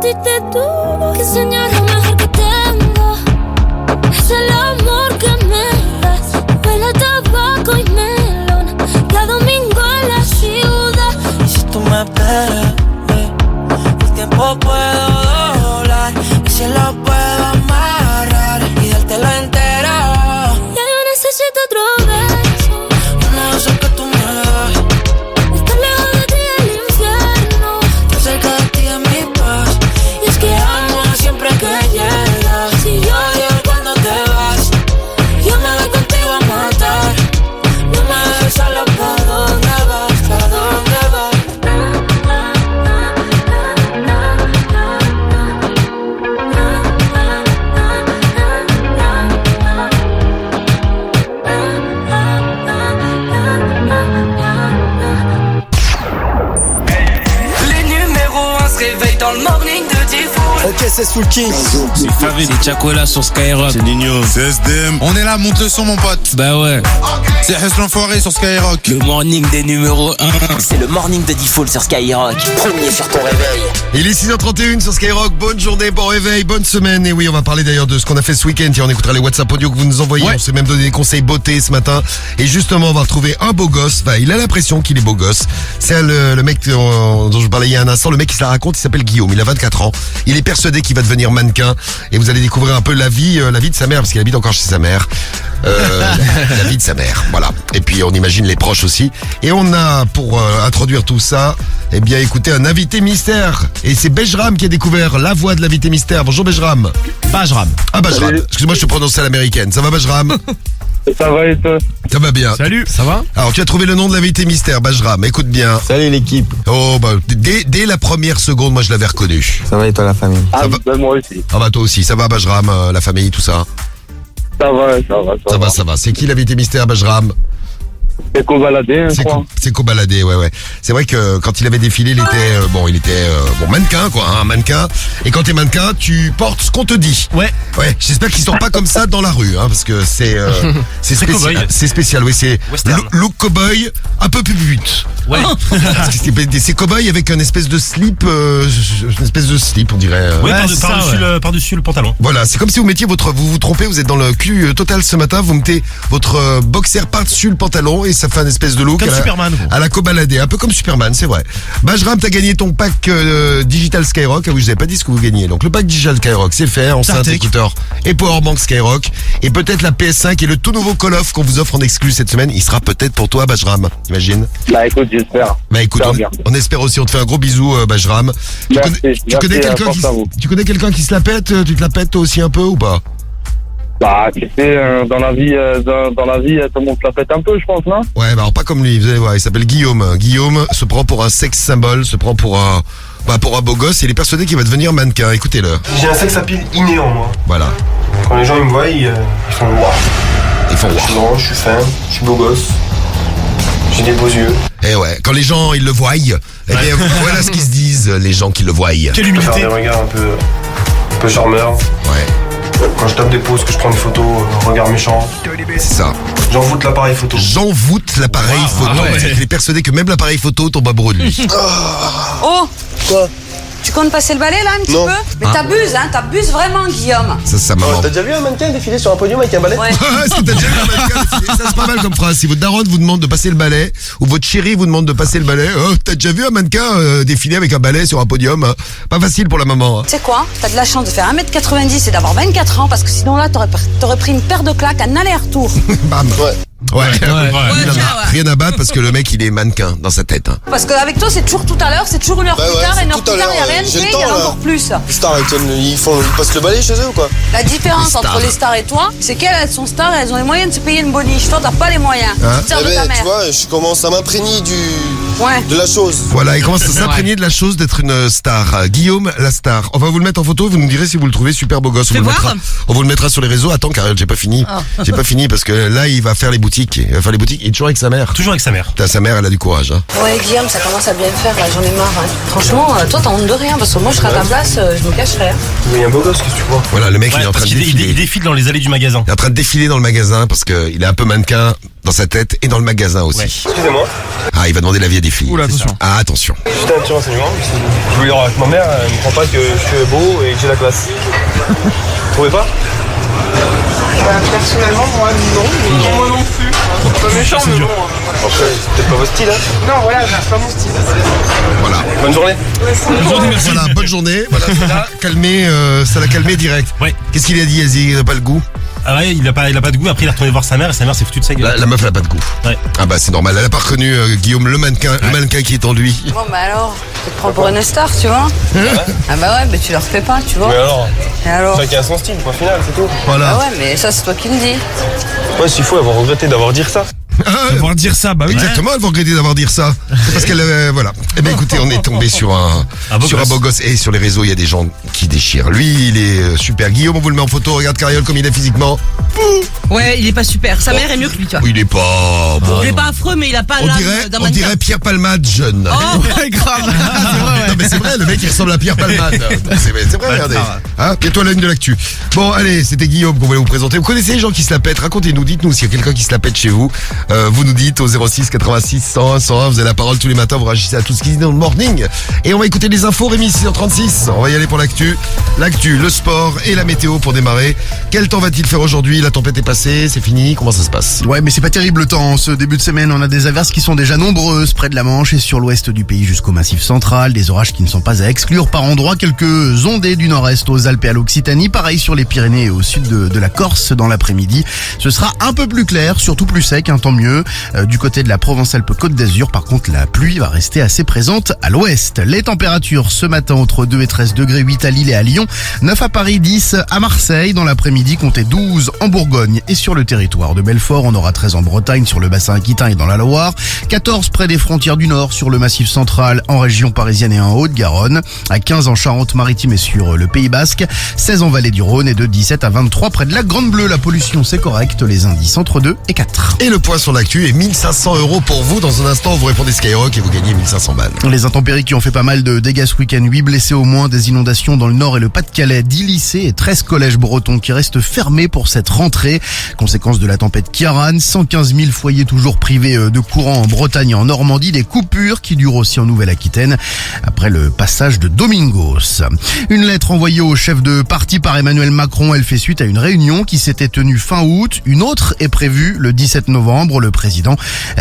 te tuvo que enseñar. Lo mejor que tengo es el amor que me das. Huele a tabaco y melón, cada domingo en la ciudad. Y si tú me esperas, el tiempo puedo doblar, y si lo puedo amarrar y dártelo entero. Ya yo necesito otro beso, uno de esos que tú me das. Estar lejos de ti es el infierno, estar cerca de ti es mi paz. Y es que amo siempre que llegas. Si yo odio cuando te vas, yo me voy contigo a matar. No me dejes sola, ¿pa' dónde vas? ¿Pa' dónde vas? Les numéros 1 se réveillent dans le morning de Diffoul. Ok, c'est Soul King. C'est Farid, c'est Chacola sur Skyrock. C'est Nino. C'est SDM. On est là, monte le son, mon pote. Bah ouais. C'est Hustle l'enfoiré sur Skyrock. Le morning des numéros 1. C'est le morning de Diffoul sur Skyrock. Premier sur ton réveil. Il est 6h31 sur Skyrock, bonne journée, bon réveil, bonne semaine. Et oui, on va parler d'ailleurs de ce qu'on a fait ce week-end. Tiens, on écoutera les WhatsApp audio que vous nous envoyez. On s'est même donné des conseils beauté ce matin. Et justement, on va retrouver un beau gosse. Enfin, il a l'impression qu'il est beau gosse. C'est le mec dont je parlais il y a un instant. Le mec qui se la raconte, il s'appelle Guillaume. Il a 24 ans. Il est persuadé qu'il va devenir mannequin et vous allez découvrir un peu la vie de sa mère parce qu'il habite encore chez sa mère. La vie de sa mère, voilà. Et puis on imagine les proches aussi. Et on a pour introduire tout ça, eh bien écoutez un invité mystère. Et c'est Bejram qui a découvert la voix de l'invité mystère. Bonjour Bejram. Bajram. Ah Bajram. Excuse-moi, je te prononce à l'américaine. Ça va Bajram? Ça va et toi? Ça va bien. Salut, ça va? Alors tu as trouvé le nom de l'invité mystère, Bajram. Écoute bien. Salut l'équipe. Oh bah dès la première seconde, moi je l'avais reconnu. Ça va et toi la famille? Ah bah, moi aussi. Ah bah toi aussi. Ça va Bajram, la famille, tout ça? Ça va. C'est qui l'invité mystère, Bajram? C'est Cobaladé, je crois. C'est Cobaladé, ouais. C'est vrai que quand il avait défilé, il était mannequin, quoi, un mannequin. Et quand t'es mannequin, tu portes ce qu'on te dit. Ouais. J'espère qu'ils sortent pas comme ça dans la rue, hein, parce que c'est cowboy. C'est spécial, oui, c'est Western. look cowboy, un peu pupute. Ouais. Parce que c'est cowboy avec une espèce de slip, on dirait. Oui, Ouais, par-dessus le pantalon. Voilà, c'est comme si vous mettiez vous vous trompez, vous êtes dans le cul total ce matin, vous mettez votre boxer par-dessus le pantalon et ça fait un espèce de look Comme Superman, gros. à la Cobaladé, un peu comme Superman, c'est vrai. Bajram, t'as gagné ton pack Digital Skyrock. Ah oui, je vous avais pas dit ce que vous gagnez. Donc le pack Digital Skyrock, c'est fait, enceinte, Sartec. écouteur et powerbank Skyrock. Et peut-être la PS5 et le tout nouveau Call of qu'on vous offre en exclu cette semaine. Il sera peut-être pour toi, Bajram. Imagine. Bah écoute, j'espère. Bah écoute, on espère aussi, on te fait un gros bisou, Bajram. Tu connais quelqu'un qui se la pète? Tu te la pètes toi aussi un peu ou pas? Bah tu sais, dans la vie, tout le monde se la pète un peu, je pense, non? Ouais, bah alors pas comme lui, vous allez voir, il s'appelle Guillaume. Guillaume se prend pour un sex symbole, se prend pour un beau gosse et il est persuadé qu'il va devenir mannequin. Écoutez-le. J'ai un sex appeal inné en moi. Voilà. Quand les gens ils me voient, ils font waouh. Ils font Je suis grand, je suis fin, je suis beau gosse. J'ai des beaux yeux. Et ouais, quand les gens ils le voient, eh bien voilà ce qu'ils se disent, les gens qui le voient. Quelle Je peux humilité. faire des regards un peu charmeur. Ouais, Quand je tape des pauses, que je prends des photos, regard méchant. c'est ça. J'envoûte l'appareil photo. J'envoûte l'appareil photo. ah ouais. Il est persuadé que même l'appareil photo tombe amoureux de lui. Oh, Quoi? tu comptes passer le balai là un petit Non. peu? Mais t'abuses vraiment, Guillaume. Ça maman. T'as déjà vu un mannequin défiler sur un podium avec un balai? Ouais. Est-ce que t'as déjà vu un mannequin défiler? Ça c'est pas mal comme phrase. Si votre daronne vous demande de passer le balai ou votre chérie vous demande de passer le balai, t'as déjà vu un mannequin défiler avec un balai sur un podium? Pas facile pour la maman. Tu sais quoi? T'as de la chance de faire 1m90 et d'avoir 24 ans parce que sinon là t'aurais pris une paire de claques en aller-retour. Bam. Ouais. tiens, Rien à battre parce que le mec il est mannequin dans sa tête. Hein. Parce qu'avec toi c'est toujours tout à l'heure, c'est toujours une heure plus tard, une heure plus tard, il n'y a rien de fait, il y en a encore plus. Stars, ils passent le balai chez eux ou quoi? La différence Les stars. entre les stars et toi, c'est qu'elles elles sont stars et elles ont les moyens de se payer une boniche. Toi t'as pas les moyens. Hein? Tu sers de ta mère. je commence à m'imprégner Ouais. de la chose. Voilà, il commence à s'imprégner de la chose d'être une star. Guillaume, la star. On va vous le mettre en photo, vous nous direz si vous le trouvez super beau gosse. Fais voir. On vous le mettra sur les réseaux. Attends, Karel, j'ai pas fini. J'ai pas fini parce que là, il va faire les boutiques. Il est toujours avec sa mère. Toujours avec sa mère. Sa mère, elle a du courage. Hein. Ouais Guillaume, ça commence à bien faire là, j'en ai marre. Hein. Franchement, toi t'as honte de rien parce que moi je serais à ta place, je me cacherais. Hein. Mais il y a un beau gosse, qu'est-ce que tu vois? Voilà, le mec, il Ouais, est en train parce de qu'il défiler. il défile dans les allées du magasin. Il est en train de défiler dans le magasin parce qu'il est un peu mannequin dans sa tête et dans le magasin aussi. Ouais. Excusez-moi, Ah, il va demander l'avis à des filles. Oula, attention. Ah, attention. juste un petit renseignement. Je voulais dire avec ma mère, elle me croit pas que je suis beau et que j'ai la classe. Vous trouvez pas? Personnellement, moi non, mais moi non plus. Pas méchant, mais bon. Après, c'est peut-être pas votre style, hein? Non, voilà, c'est pas mon style. Voilà. Bonne journée. Voilà, bonne journée. Voilà, ça l'a calmé direct. Ouais. Qu'est-ce qu'il a dit, Aziz? Il n'a pas le goût? Ah ouais, il a pas de goût. Après, il est retourné voir sa mère et sa mère s'est foutue de sa gueule. La meuf, elle a pas de goût. Ouais. Ah bah c'est normal, elle a pas reconnu Guillaume, le mannequin qui est en lui. Bon bah alors, tu te prends pour une star, tu vois? Ah bah ouais, mais tu leur fais pas, tu vois? Mais alors? Et alors? Chacun a son style, point final, c'est tout. Voilà. Ah ouais, mais ça c'est toi qui me dis. Ouais, s'il faut, elles vont regretter d'avoir dit ça. Devoir dire ça, bah oui. Exactement, elle va regretter d'avoir dit ça. C'est parce qu'elle, voilà. Eh ben écoutez, on est tombé sur un beau gosse. Et sur les réseaux, il y a des gens qui déchirent. Lui, il est super. Guillaume, on vous le met en photo. Regarde Cariole comme il est physiquement. Ouais, il est pas super. Sa mère est mieux que lui, tu vois. Il est pas bon. Il est pas affreux, mais il a pas On l'âme dirait d'un mannequin. Pierre Palmade jeune. Oh, Ouais, grave. Non mais c'est vrai, le mec il ressemble à Pierre Palmade. C'est vrai, regardez. Bientôt à la une de l'actu. Bon, allez, c'était Guillaume qu'on voulait vous présenter. Vous connaissez les gens qui se la pètent? Racontez-nous, dites-nous s'il y a quelqu'un qui se la pète chez vous. Vous nous dites au 06 86 101 101. Vous avez la parole tous les matins, vous réagissez à tout ce qui dit dans le morning. Et on va écouter les infos, Rémi, 6h36. On va y aller pour l'actu. L'actu, le sport et la météo pour démarrer. Quel temps va-t-il faire aujourd'hui? La tempête est passée, c'est fini, comment ça se passe? Ouais, mais c'est pas terrible le temps. Ce début de semaine, on a des averses qui sont déjà nombreuses près de la Manche et sur l'ouest du pays jusqu'au Massif central. Des orages qui ne sont pas à exclure par endroits. Quelques ondées du nord-est aux Alpes et à l'Occitanie. Pareil sur les Pyrénées et au sud de la Corse dans l'après-midi. Ce sera un peu plus clair, surtout plus sec, tant mieux. Du côté de la Provence-Alpes-Côte d'Azur, par contre, la pluie va rester assez présente à l'ouest. Les températures ce matin entre 2 et 13 degrés, 8 à Lille et à Lyon, 9 à Paris, 10 à Marseille. Dans l'après-midi, comptez 12 en Bourgogne et sur le territoire de Belfort. On aura 13 en Bretagne, sur le bassin aquitain et dans la Loire. 14 près des frontières du Nord, sur le Massif central, en région parisienne et en Haute-Garonne. À 15 en Charente-Maritime et sur le Pays Basque. 16 en Vallée du Rhône et de 17 à 23 près de la Grande Bleue. La pollution, c'est correct. Les indices entre 2 et 4. Et le point sur l'actu est 1500 € pour vous. Dans un instant, vous répondez Skyrock et vous gagnez 1500 balles. Les intempéries qui ont fait pas mal de dégâts ce week-end. 8 blessés au moins, des inondations dans le Nord et le Pas-de-Calais. 10 lycées et 13 collèges bretons qui restent fermés pour cette rentrée. Conséquence de la tempête Kiaran. 115 000 foyers toujours privés de courant en Bretagne et en Normandie. Des coupures qui durent aussi en Nouvelle-Aquitaine après le passage de Domingos. Une lettre envoyée au chef de parti par Emmanuel Macron. Elle fait suite à une réunion qui s'était tenue fin août. Une autre est prévue le 17 novembre. Le président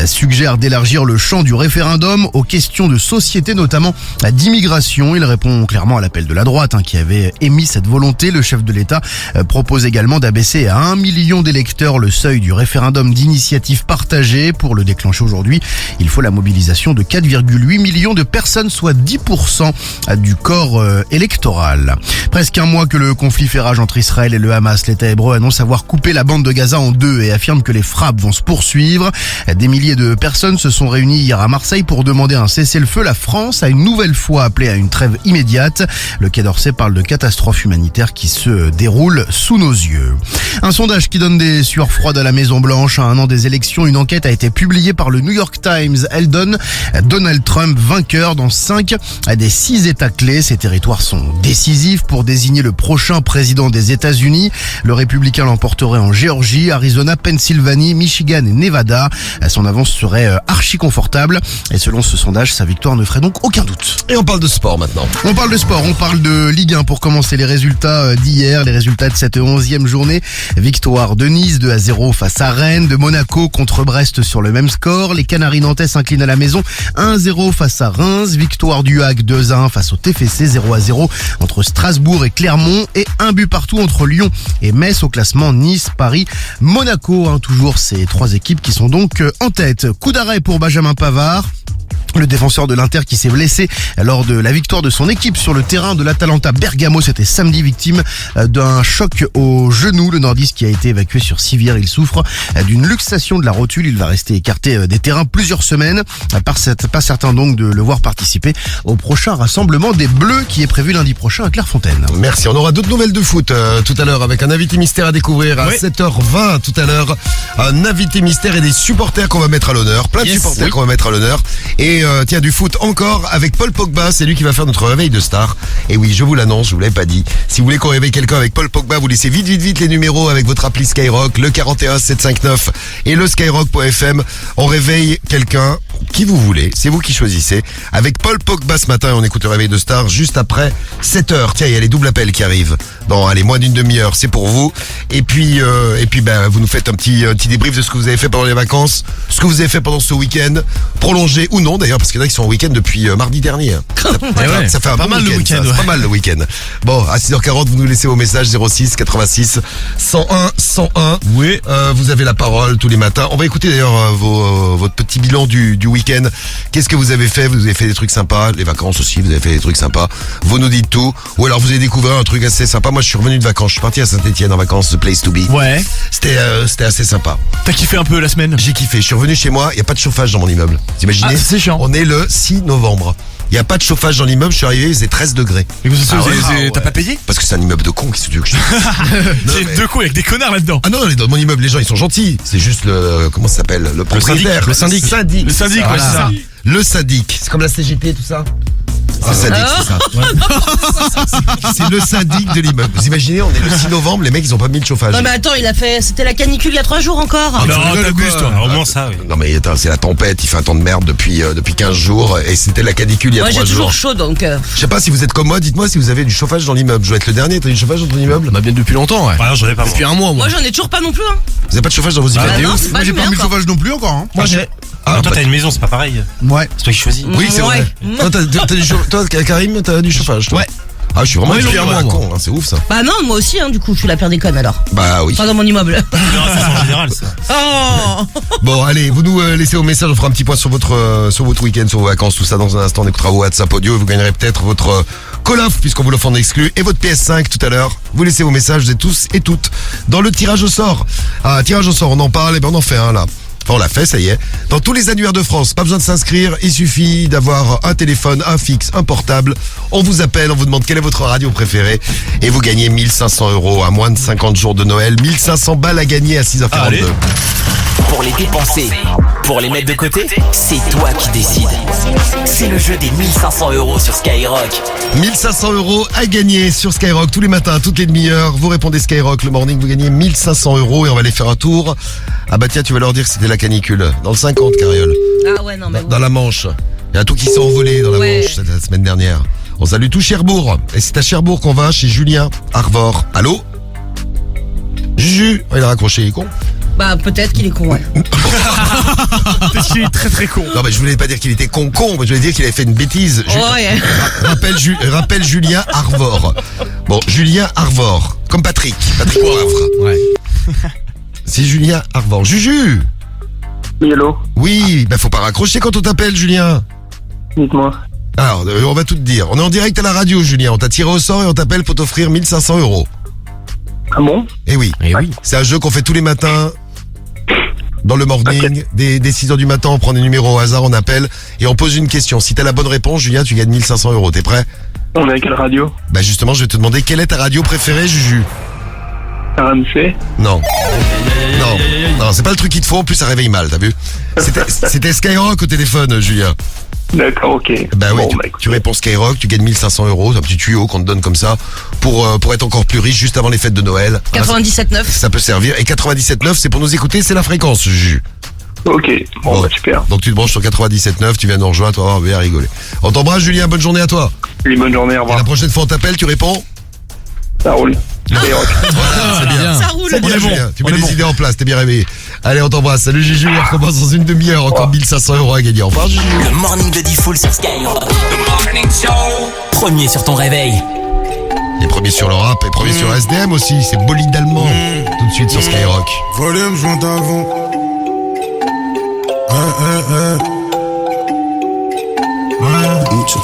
suggère d'élargir le champ du référendum aux questions de société, notamment d'immigration. Il répond clairement à l'appel de la droite qui avait émis cette volonté. Le chef de l'État propose également d'abaisser à 1 million d'électeurs le seuil du référendum d'initiative partagée. Pour le déclencher aujourd'hui, il faut la mobilisation de 4,8 millions de personnes, soit 10% du corps électoral. Presque un mois que le conflit fait rage entre Israël et le Hamas. L'État hébreu annonce avoir coupé la bande de Gaza en deux et affirme que les frappes vont se poursuivre. Des milliers de personnes se sont réunies hier à Marseille pour demander un cessez-le-feu. La France a une nouvelle fois appelé à une trêve immédiate. Le Quai d'Orsay parle de catastrophe humanitaire qui se déroule sous nos yeux. Un sondage qui donne des sueurs froides à la Maison-Blanche. À un an des élections, une enquête a été publiée par le New York Times. Elle donne Donald Trump vainqueur dans 5 des 6 États clés. Ces territoires sont décisifs pour désigner le prochain président des États-Unis. Le républicain l'emporterait en Géorgie, Arizona, Pennsylvanie, Michigan et Nevada. Son avance serait archi confortable. Et selon ce sondage, sa victoire ne ferait donc aucun doute. Et on parle de sport maintenant. On parle de sport, on parle de Ligue 1 pour commencer. Les résultats d'hier, les résultats de cette 11e journée. Victoire de Nice 2-0 face à Rennes, de Monaco contre Brest sur le même score. Les Canaries nantais s'inclinent à la maison 1-0 face à Reims. Victoire du HAC 2-1 face au TFC, 0-0 entre Strasbourg et Clermont. Et un but partout entre Lyon et Metz au classement. Nice, Paris, Monaco. Toujours ces 3 équipes qui sont donc en tête. Coup d'arrêt pour Benjamin Pavard. Le défenseur de l'Inter qui s'est blessé lors de la victoire de son équipe sur le terrain de l'Atalanta Bergamo. C'était samedi, victime d'un choc au genou. Le nordiste qui a été évacué sur civière. Il souffre d'une luxation de la rotule. Il va rester écarté des terrains plusieurs semaines. Pas certain donc de le voir participer au prochain rassemblement des Bleus qui est prévu lundi prochain à Clairefontaine. Merci. On aura d'autres nouvelles de foot tout à l'heure avec un invité mystère à découvrir à 7h20 tout à l'heure. Un invité mystère et des supporters qu'on va mettre à l'honneur. Plein de supporters qu'on va mettre à l'honneur. Et tiens, du foot encore avec Paul Pogba, c'est lui qui va faire notre réveil de star. Et oui, je vous l'annonce, je vous l'avais pas dit. Si vous voulez qu'on réveille quelqu'un avec Paul Pogba, vous laissez vite les numéros avec votre appli Skyrock, le 41 759 et le skyrock.fm. On réveille quelqu'un qui vous voulez, c'est vous qui choisissez. Avec Paul Pogba ce matin, on écoute le réveil de star juste après 7h. Tiens, il y a les doubles appels qui arrivent. Dans moins d'une demi-heure, c'est pour vous. Et puis vous nous faites un petit débrief de ce que vous avez fait pendant les vacances, ce que vous avez fait pendant ce week-end, prolongé ou non d'ailleurs, parce qu'il y en a qui sont en week-end depuis mardi dernier. Ça fait un pas bon mal le week-end. Pas mal le week-end. Bon, à 6h40, vous nous laissez vos messages 06 86 101 101. Oui. Vous avez la parole tous les matins. On va écouter d'ailleurs votre petit bilan du week-end. Qu'est-ce que vous avez fait? Vous avez fait des trucs sympas. Les vacances aussi, vous avez fait des trucs sympas. Vous nous dites tout. Ou alors vous avez découvert un truc assez sympa. Moi, je suis revenu de vacances. Je suis parti à Saint-Etienne en vacances, the place to be. Ouais. C'était assez sympa. T'as kiffé un peu la semaine? J'ai kiffé. Je suis revenu chez moi. Il y a pas de chauffage dans mon immeuble. Vous imaginez? Ah, c'est chiant. On est le 6 novembre. Il n'y a pas de chauffage dans l'immeuble, je suis arrivé, il faisait 13 degrés. Et t'as pas payé? Parce que c'est un immeuble de cons, qu'est-ce que tu veux que je C'est deux cons avec des connards là-dedans. Ah non, dans mon immeuble, les gens ils sont gentils. C'est juste comment ça s'appelle? Le propriétaire. Le syndic, ouais, c'est ça. Le syndic. C'est comme la CGT, tout ça. C'est sadique, c'est ça. C'est le syndic de l'immeuble. Vous imaginez, on est le 6 novembre, les mecs ils ont pas mis le chauffage. Non mais attends, c'était la canicule il y a 3 jours encore. Ah, Non, t'abuses toi. Au moins ça, oui. Non mais attends, c'est la tempête, il fait un temps de merde depuis 15 jours et c'était la canicule il y a 3 jours. Moi j'ai toujours chaud donc. Je sais pas si vous êtes comme moi, dites-moi si vous avez du chauffage dans l'immeuble. Je dois être le dernier, t'as du chauffage dans ton immeuble? Bah bien depuis longtemps, ouais. Ah, j'en ai pas. Depuis un mois, moi. Moi j'en ai toujours pas non plus. Hein. Vous avez pas de chauffage dans vos immeubles? non, c'est Moi pas j'ai allumé pas mis le encore. chauffage non plus encore. Hein. Moi j'ai. Ah, toi bah- t'as une maison, c'est pas pareil. Ouais. C'est toi qui choisis. Oui, c'est vrai. Toi, t'as du toi, Karim, t'as du chauffage, toi? Ouais. Ah, je suis vraiment depuis un mois, moi. con, hein, c'est ouf ça. Bah non, moi aussi du coup, je suis la pire des connes alors. Bah oui. Pas dans mon immeuble. Non, ça c'est en général ça. Oh. Bon, allez, vous nous laissez vos messages, on fera un petit point sur votre week-end, sur vos vacances, tout ça dans un instant. On écoutera vos WhatsApp audio et vous gagnerez peut-être votre Call of, puisqu'on vous l'offre en exclu, et votre PS5 tout à l'heure. Vous laissez vos messages, vous êtes tous et toutes dans le tirage au sort. Ah, tirage au sort, on en parle, et ben on en fait un là. Enfin, on l'a fait, ça y est. Dans tous les annuaires de France, pas besoin de s'inscrire, il suffit d'avoir un téléphone, un fixe, un portable. On vous appelle, on vous demande quelle est votre radio préférée et vous gagnez 1500 € à moins de 50 jours de Noël. 1500 balles à gagner à 6h42. Allez. Pour les dépenser, pour les mettre de côté, c'est toi qui décides. C'est le jeu des 1500 € sur Skyrock. 1500 € à gagner sur Skyrock tous les matins, toutes les demi-heures. Vous répondez Skyrock le morning, vous gagnez 1500 € et on va aller faire un tour. Ah bah tiens, tu vas leur dire que c'était la canicule. Dans le 50, Cariole. Ah ouais, non mais. Dans la Manche. Il y a tout qui s'est envolé dans la Ouais. Manche la semaine dernière. On salue tout Cherbourg. Et c'est à Cherbourg qu'on va chez Julien Arvor. Allô? Juju. Oh, il a raccroché, il est con. Bah peut-être qu'il est con, ouais. Parce qu'il est très très con. Non mais je voulais pas dire qu'il était con, mais je voulais dire qu'il avait fait une bêtise. Ouais. Rappelle Julien Arvor. Bon, Julien Arvor. Comme Patrick Poivre. Ouais. C'est Julien Arvor. Juju. Oui, hello. Oui, bah faut pas raccrocher quand on t'appelle, Julien. Dites-moi. Alors, on va tout te dire. On est en direct à la radio, Julien. On t'a tiré au sort et on t'appelle pour t'offrir 1500 €. Ah bon? Eh oui. C'est un jeu qu'on fait tous les matins dans le morning. Dès 6h du matin, on prend des numéros au hasard, on appelle et on pose une question. Si t'as la bonne réponse, Julien, tu gagnes 1500 €. T'es prêt? On est à quelle radio? Bah justement, je vais te demander quelle est ta radio préférée, Juju? RMC? Non. Non, c'est pas le truc qu'il te faut, en plus ça réveille mal, t'as vu? C'était Skyrock au téléphone, Julien. D'accord, ok. Bah oui, Bon, tu réponds Skyrock, tu gagnes 1500 €, c'est un petit tuyau qu'on te donne comme ça pour être encore plus riche juste avant les fêtes de Noël. 97,9. Ça peut servir. Et 97,9, c'est pour nous écouter, c'est la fréquence, Juju. Ok, bon, bah super. Donc tu te branches sur 97,9, tu viens nous rejoindre, tu vas voir, bien rigoler. On t'embrasse, Julien, bonne journée à toi. Oui, bonne journée, au Et revoir. la prochaine fois on t'appelle, tu réponds? Ça roule. Skyrock. Voilà, c'est bien. Ça roule. C'est bien, On est bon. Julien. Tu On mets est les bon. idées en place, t'es bien réveillé. Allez, on t'embrasse. Salut Juju, on recommence dans une demi-heure. Encore 1500 € à gagner. Au revoir, Juju. Le morning de Diffoul sur Skyrock. Premier sur ton réveil. Les premiers sur le rap et premiers sur SDM aussi. C'est Bolide Allemand. Tout de suite sur Skyrock. Volume, je monte avant.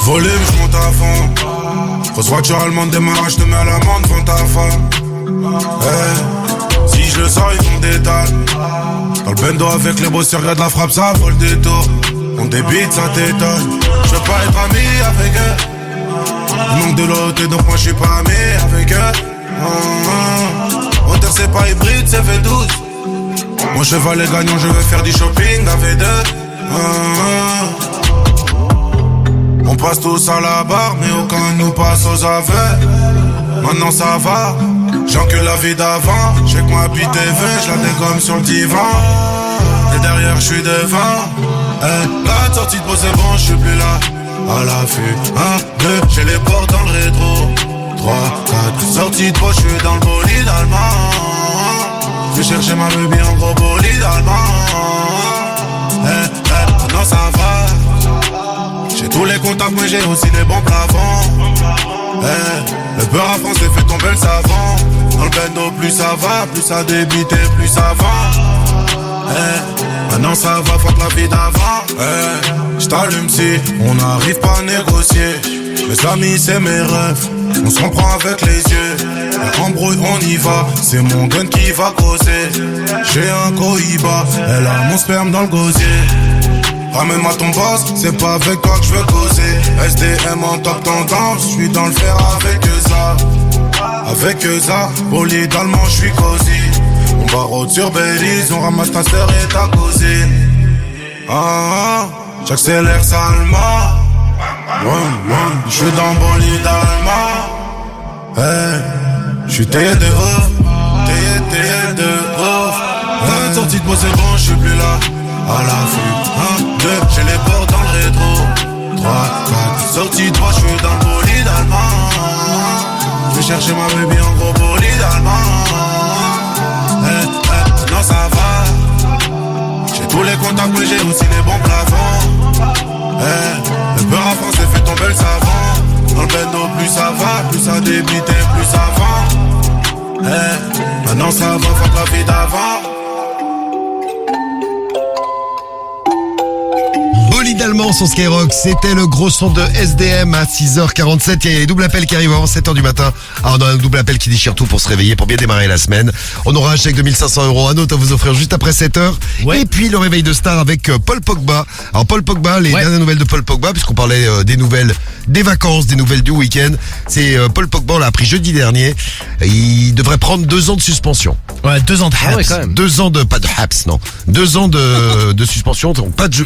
Volume, je monte à fond. Grosse voiture allemande, démarrage, te mets à l'amende, vends ta femme. Si je le sors, ils font des dalles. Dans le bendo avec les bosseurs, regarde la frappe, ça vole des tours. On débite, ça t'étonne. Je veux pas être ami avec eux. Il manque de l'autre, donc moi je suis pas ami avec eux. Hauteur, c'est pas hybride, c'est V12. Mon cheval est gagnant, je veux faire du shopping avec deux. On passe tous à la barre, mais aucun nous passe aux aveux. Maintenant ça va, j'encule la vie d'avant. J'ai que ma bite est vain, je la dégomme sur le divan. Et derrière je suis devant. La sortie de peau c'est bon, je suis plus là. À l'affût, 1, 2, j'ai les portes dans le rétro. 3, 4, sortie de peau, je suis dans le bolide allemand. Je vais chercher ma baby en gros bolide allemand. Maintenant ça va. J'ai tous les contacts mais j'ai aussi les bons plafonds. Le beurre à France fait tomber le savon. Dans le bendo plus ça va, plus ça débite et plus ça va. Maintenant ça va, fuck la vie d'avant. J't'allume si on n'arrive pas à négocier. Mes amis c'est mes rêves, on se comprend avec les yeux. Embrouille on y va, c'est mon gun qui va causer. J'ai un cohiba, elle a mon sperme dans le gosier. Ramène-moi ton boss, c'est pas avec toi que je veux causer. SDM en top tendance, je suis dans le fer avec eux ça. Avec eux ça, bolide allemand, je suis cosy. On barre sur Belize, on ramasse ta sœur et ta cousine. J'accélère salement. J'suis dans bon lit d'Alma. Hey, j'suis taillé de ouf. Taillé de ouf. Sortie de moi c'est bon, j'suis plus là. À l'affût, 1, 2, j'ai les portes dans le rétro. 3, 4, sortie de moi, j'suis dans le bolide allemand. J'vais chercher ma baby en gros bolide allemand. Non ça va. J'ai tous les contacts mais j'ai aussi les bons plafonds. Le beurre à France fait tomber le savon. Dans le bendo plus ça va, plus ça débite et plus ça vend. Maintenant ça va, faut la vie d'avant. Bolide allemand sur Skyrock, c'était le gros son de SDM à 6h47. Il y a les doubles appels qui arrivent avant 7h du matin. Alors on a un double appel qui déchire tout pour se réveiller, pour bien démarrer la semaine. On aura un chèque de 1500 €, un autre à vous offrir juste après 7h. Ouais. Et puis le réveil de star avec Paul Pogba. Alors Paul Pogba, les dernières nouvelles de Paul Pogba, puisqu'on parlait des nouvelles des vacances, des nouvelles du week-end. C'est Paul Pogba, on l'a appris jeudi dernier. Il devrait prendre 2 ans de suspension. Ouais, 2 ans de haps. Ouais, quand même. 2 ans de, pas de haps, non. 2 ans de suspension, donc pas de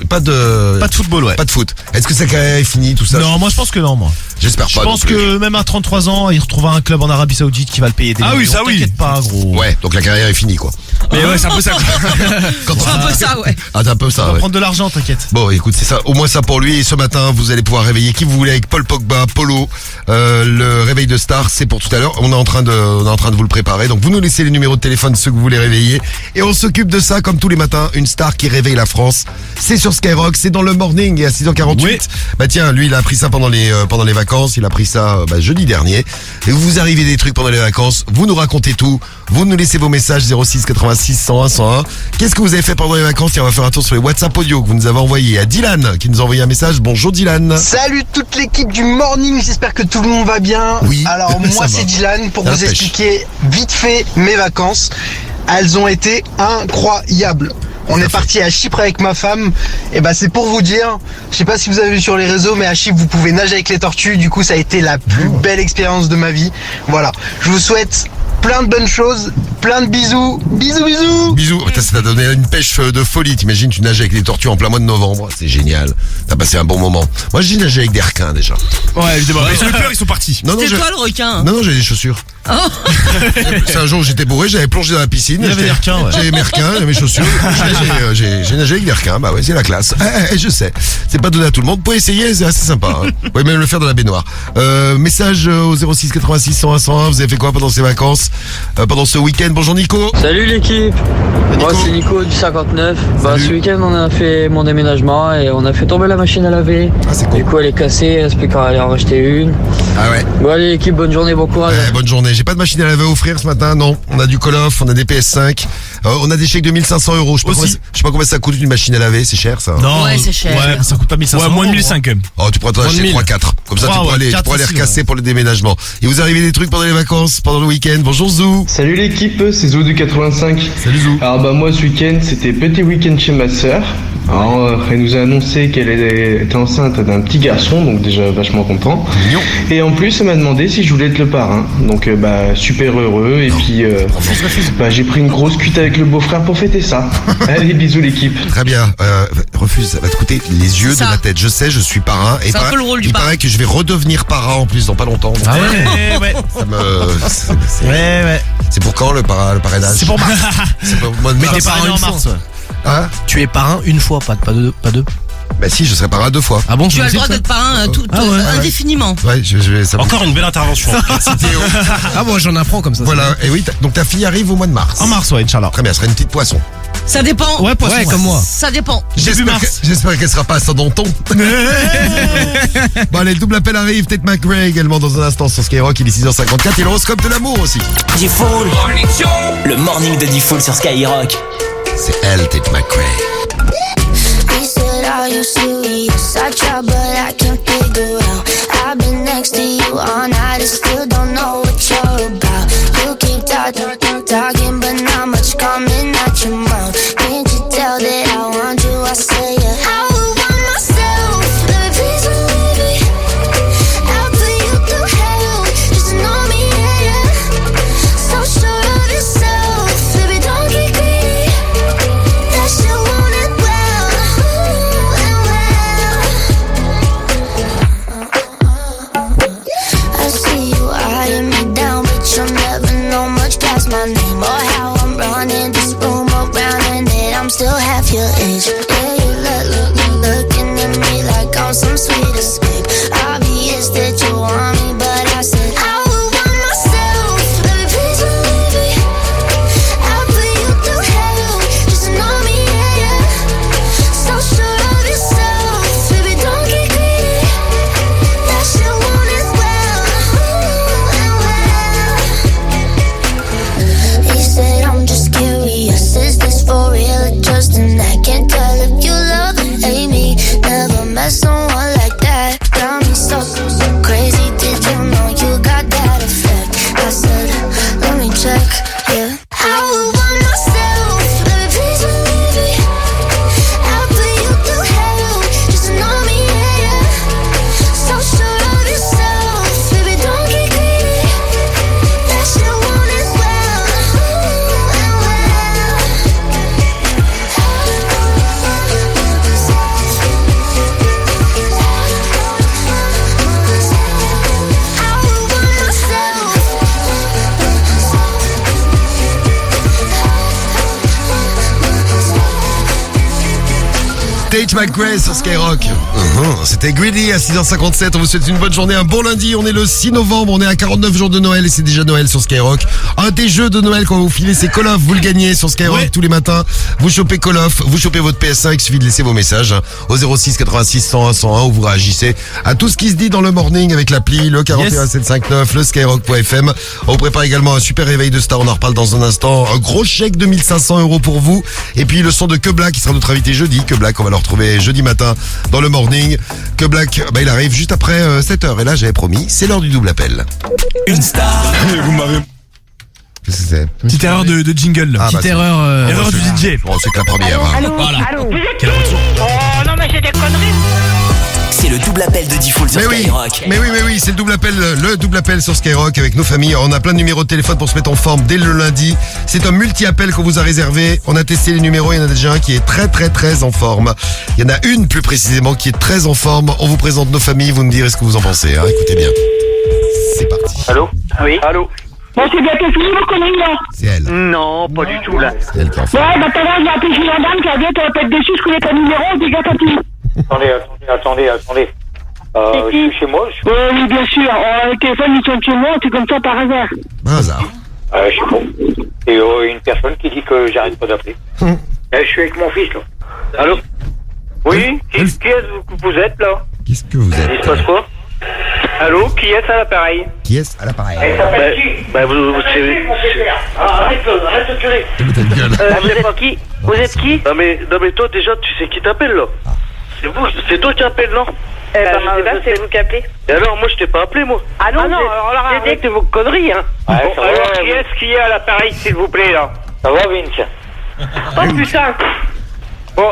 football, ouais. Pas de foot. Est-ce que sa carrière est finie, tout ça? Non, moi je pense que non, moi. J'espère pas. Je pense que même à 33 ans, il retrouvera un club en Arabie Saoudite qui va le payer des millions. oui, ça oui. T'inquiète pas, gros. Ouais, donc la carrière est finie, quoi. Mais ouais, c'est un peu ça. C'est un peu ça, ouais. Ah, c'est un peu ça, On va ouais. prendre de l'argent, t'inquiète. Bon, écoute, c'est ça. Au moins ça pour lui. Et ce matin, vous allez pouvoir réveiller qui vous voulez avec Paul Pogba, Polo. Le réveil de star, c'est pour tout à l'heure. On est en train de vous le préparer. Donc vous nous laissez les numéros de téléphone de ceux que vous voulez réveiller. Et on s'occupe de ça comme tous les matins. Une star qui réveille la France. C'est sur Skyrock, c'est dans le morning et à 6h48. Oui. Bah tiens, lui il a appris ça pendant les vacances. Il a appris ça jeudi dernier. Et vous arrivez des trucs pendant les vacances. Vous nous racontez tout. Vous nous laissez vos messages 06 86 101 101. Qu'est-ce que vous avez fait pendant les vacances? Tiens, on va faire un tour sur les WhatsApp audio que vous nous avez envoyé à Dylan qui nous a envoyé un message. Bonjour Dylan. Salut toute l'équipe du morning, j'espère que tout le monde va bien. Oui. Alors moi c'est Dylan pour vous expliquer vite fait mes vacances. Elles ont été incroyables. On est parti à Chypre avec ma femme. Et bah c'est pour vous dire, je sais pas si vous avez vu sur les réseaux, mais à Chypre vous pouvez nager avec les tortues. Du coup ça a été la plus belle expérience de ma vie. Voilà, je vous souhaite plein de bonnes choses, plein de bisous. Bisous. Bisous. Ça t'a donné une pêche de folie. T'imagines, tu nages avec les tortues en plein mois de novembre. C'est génial. T'as passé un bon moment. Moi, j'ai nagé avec des requins déjà. Ouais, évidemment. Ils ont eu peur, ils sont partis. C'était toi le requin? Non, j'ai des chaussures. Oh. C'est un jour où j'étais bourré, j'avais plongé dans la piscine. Il y avait des requins, ouais. J'avais mes requins, j'avais mes chaussures. J'ai nagé avec des requins. Bah ouais, c'est la classe. Je sais. C'est pas donné à tout le monde. Vous pouvez essayer, c'est assez sympa. Hein. Vous pouvez même le faire dans la baignoire. Message au 06 86 101 101. Vous avez fait quoi pendant ces vacances? Pendant ce week-end? Bonjour Nico. Salut l'équipe. Moi c'est Nico du 59. Ce week-end on a fait mon déménagement et on a fait tomber la machine à laver. Ah, c'est cool. Du coup elle est cassée, il reste plus qu'à aller en racheter une. Ah ouais. Bon allez l'équipe, bonne journée, bon courage. Bonne journée. J'ai pas de machine à laver à offrir ce matin, non. On a du Call of, on a des PS5, on a des chèques de 1500 €. Je sais pas combien ça coûte une machine à laver, c'est cher ça. Non. Ouais, c'est cher. Ouais, ça coûte pas 1500. Ouais, moins de 1500 quand même. Oh, tu pourrais t'en acheter 3-4. Comme ça, tu pourrais aller recasser pour le déménagement. Et vous arrivez des trucs pendant les vacances, pendant le week-end. Bonjour Zou. Salut l'équipe, c'est Zou du 85. Salut Zou. Alors bah moi ce week-end c'était petit week-end chez ma sœur. Alors elle nous a annoncé qu'elle était enceinte d'un petit garçon, donc déjà vachement content. Mignon. Et en plus elle m'a demandé si je voulais être le parrain. Donc super heureux et puis j'ai pris une grosse cuite avec le beau-frère pour fêter ça. Allez bisous l'équipe. Très bien. Refuse, ça va te coûter les yeux de ma tête. Je sais, je suis parrain. Et c'est un peu le rôle du il parrain. paraît que je vais redevenir parrain en plus dans pas longtemps. Ah ouais. Ça me... Ouais. C'est pour quand le parrainage? C'est pour mars. C'est pour le mois de Mais mars. t'es parrain en mars. Hein? Tu es parrain une fois, pas deux. Bah si, je serai parrain 2 fois. Ah bon? Tu as le droit d'être parrain indéfiniment. Ouais, je vais. Ça Encore une belle intervention. Ah bon, j'en apprends comme ça. Voilà. Et oui, donc ta fille arrive au mois de mars. En mars, ouais, Inch'Allah. Très bien, ce sera une petite poisson. Ça dépend. Ouais, poisson. Ouais, comme moi. Ça dépend. J'espère qu'elle sera pas ascendanton. Bon allez, le double appel arrive. Tate McRae également dans un instant sur Skyrock. Il est 6h54 et l'horoscope de l'amour aussi. Diffoul. Le morning de Diffoul sur Skyrock. C'est elle, Tate McRae. Are you serious? I try but I can't figure out. I've been next to you all night and still don't know what you're about. You keep talking but not much coming out your mouth. Can't you tell that I want you? I say yeah. I would want myself. Let me please baby. I'll put you through hell. Just to know me, yeah. So sure of yourself. Baby, don't get greedy. That shit want it well. Tate McRae sur Skyrock. C'était Greedy à 6h57. On vous souhaite une bonne journée, un bon lundi. On est le 6 novembre, on est à 49 jours de Noël et c'est déjà Noël sur Skyrock. Un des jeux de Noël qu'on va vous filer, c'est Call of. Vous le gagnez sur Skyrock tous les matins. Vous chopez Call of, vous chopez votre PS5. Il suffit de laisser vos messages au 06 86 101 101 où vous réagissez à tout ce qui se dit dans le morning avec l'appli, le 41759, le skyrock.fm. On vous prépare également un super réveil de star. On en reparle dans un instant. Un gros chèque de 1500 € pour vous. Et puis le son de Que Black qui sera notre invité jeudi. Que Black, on va le retrouver jeudi matin dans le morning. Que Black, il arrive juste après 7h. Et là, j'avais promis, c'est l'heure du double appel. Une star. Vous m'avez... Qu'est-ce que c'est? Petite erreur de jingle là. Petite erreur. Erreur du DJ. Bon, c'est que la première. Allô, Voilà. allô, vous êtes Quel retour. Oh non mais c'est des conneries. C'est le double appel de Diffoul sur Skyrock. Mais oui, c'est le double appel sur Skyrock avec nos familles. On a plein de numéros de téléphone pour se mettre en forme dès le lundi. C'est un multi-appel qu'on vous a réservé. On a testé les numéros, il y en a déjà un qui est très très très en forme. Il y en a une plus précisément qui est très en forme. On vous présente nos familles, vous me direz ce que vous en pensez. Hein. Écoutez bien. C'est parti. Allô? Oui. Allô? Bon c'est bientôt fini vos conneries là. C'est elle. Non, pas du tout là. C'est elle qui est en forme. Ouais bah tout à l'heure j'ai appelé une dame qui a dit qu'elle va pas être déçue, je connais ton numéro, déjà t'as tout. Attendez. Je suis chez moi. Oui bien sûr, le téléphone ils sont chez moi, c'est comme ça par hasard. Par hasard. Je suis bon. Et une personne qui dit que j'arrête pas d'appeler. Je suis avec mon fils là. Allô? Oui? Qui est-ce que vous êtes là? Qu'est-ce que vous êtes? Il se passe quoi? Allô? Qui est-ce à l'appareil? Qui est-ce à l'appareil? Elle s'appelle qui? Vous arrête de tirer. Ta gueule. Vous êtes qui? Vous êtes qui? Non mais toi déjà tu sais qui t'appelle là? C'est toi qui appelle non? Je sais pas, c'est vous qui appelez. Et alors moi je t'ai pas appelé moi. Ah non, alors là, arrêtez vos conneries hein. Bon, alors qui est-ce qui est à l'appareil s'il vous plaît là? Ça va Vince? Oh putain. Bon,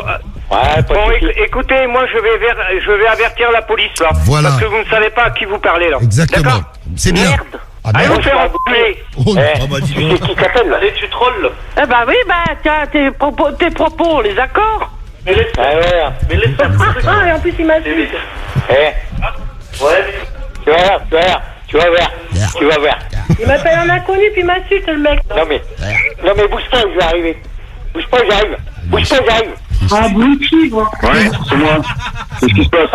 écoutez, moi je vais avertir la police là. Voilà. Parce que vous ne savez pas à qui vous parlez là. Exactement. D'accord? C'est bien. Merde. Allez vous faire enculer. Tu sais qui t'appelle là? Allez tu trolles là. Eh bah oui, tiens, tes propos, on les accorde. Mais laisse faire. Et en plus il m'insulte. Tu vas voir. Il m'appelle un inconnu puis il m'insulte le mec. Non mais bouge pas, je vais arriver. Bouge pas, j'arrive. Ah abruti moi. Ouais, c'est moi. Qu'est-ce qui se passe?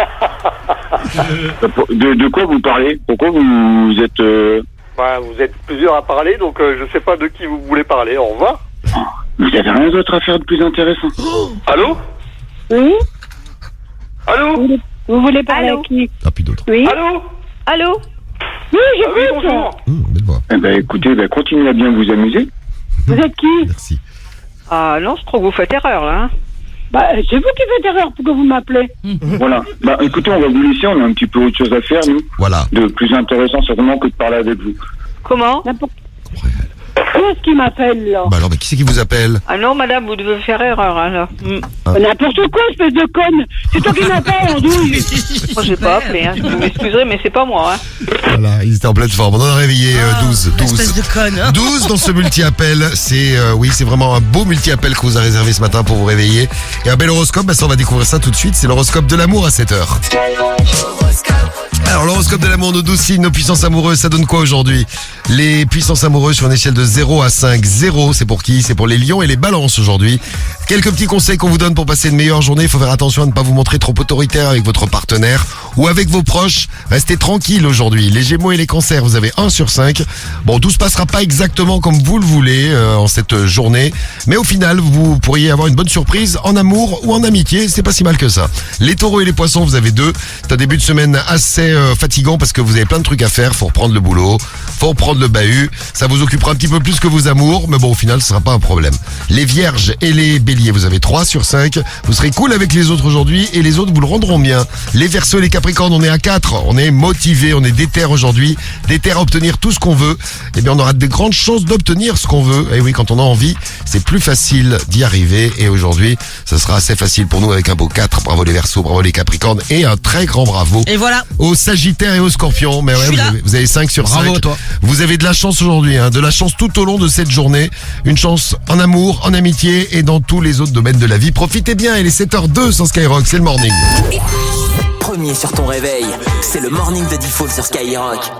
De quoi vous parlez? Pourquoi vous êtes... Vous êtes plusieurs à parler, donc je sais pas de qui vous voulez parler. Au revoir. Vous avez rien d'autre à faire de plus intéressant. Allô? Oui. Allô? Vous voulez parler à qui? Ah, plus d'autres. Oui. Allô? Oui, j'écoute. Bonjour. Belle voix. Eh ben écoutez, continuez à bien vous amuser. Vous êtes qui? Merci. Ah non, je trouve que vous faites erreur là. Bah c'est vous qui faites erreur, pourquoi vous m'appelez? Voilà. Écoutez, on va vous laisser, on a un petit peu autre chose à faire, nous. Voilà. De plus intéressant certainement que de parler avec vous. Comment? Qui est-ce qui m'appelle là? Alors, qui c'est qui vous appelle? Ah non, madame, vous devez faire erreur hein, là. N'importe quoi, espèce de conne. C'est toi qui m'appelles, Andouille. Moi, j'ai pas appelé, hein. Vous m'excuserez, mais c'est pas moi, hein. Voilà, ils étaient en pleine forme. On en a réveillé 12. Espèce de conne, hein. 12 dans ce multi-appel. C'est c'est vraiment un beau multi-appel qu'on vous a réservé ce matin pour vous réveiller. Et un bel horoscope, ça on va découvrir ça tout de suite. C'est l'horoscope de l'amour à 7h. Alors l'horoscope de l'amour, nos 12 signes, nos puissances amoureuses, ça donne quoi aujourd'hui? Les puissances amoureuses sur une échelle de 0 à 5. 0, c'est pour qui? C'est pour les lions et les balances aujourd'hui. Quelques petits conseils qu'on vous donne pour passer une meilleure journée. Il faut faire attention à ne pas vous montrer trop autoritaire avec votre partenaire ou avec vos proches. Restez tranquille aujourd'hui. Les gémeaux et les cancers, vous avez 1 sur 5. Bon, tout se passera pas exactement comme vous le voulez en cette journée. Mais au final, vous pourriez avoir une bonne surprise en amour ou en amitié. C'est pas si mal que ça. Les taureaux et les poissons, vous avez 2. C'est un début de semaine assez fatigant parce que vous avez plein de trucs à faire. Faut reprendre le boulot, faut reprendre le bahut. Ça vous occupera un petit peu plus que vos amours. Mais bon, au final, ce sera pas un problème. Les vierges et les béliers, vous avez 3 sur 5. Vous serez cool avec les autres aujourd'hui et les autres vous le rendront bien. Les verseaux et les capricornes, on est à 4. On est motivés, on est déter aujourd'hui. Déter à obtenir tout ce qu'on veut. Eh bien, on aura de grandes chances d'obtenir ce qu'on veut. Et oui, quand on a envie, c'est plus facile d'y arriver. Et aujourd'hui, ça sera assez facile pour nous avec un beau 4. Bravo les verseaux, bravo les capricornes. Et un très grand bravo. Et voilà. Aux sagittaires et aux scorpions. Mais ouais, vous avez 5 sur 5. Bravo à toi. Vous avez de la chance aujourd'hui, de la chance tout au long de cette journée. Une chance en amour, en amitié et dans tous les autres domaines de la vie. Profitez bien, il est 7h02 sur Skyrock, c'est le morning. Premier sur ton réveil, c'est le morning de Diffoul sur Skyrock.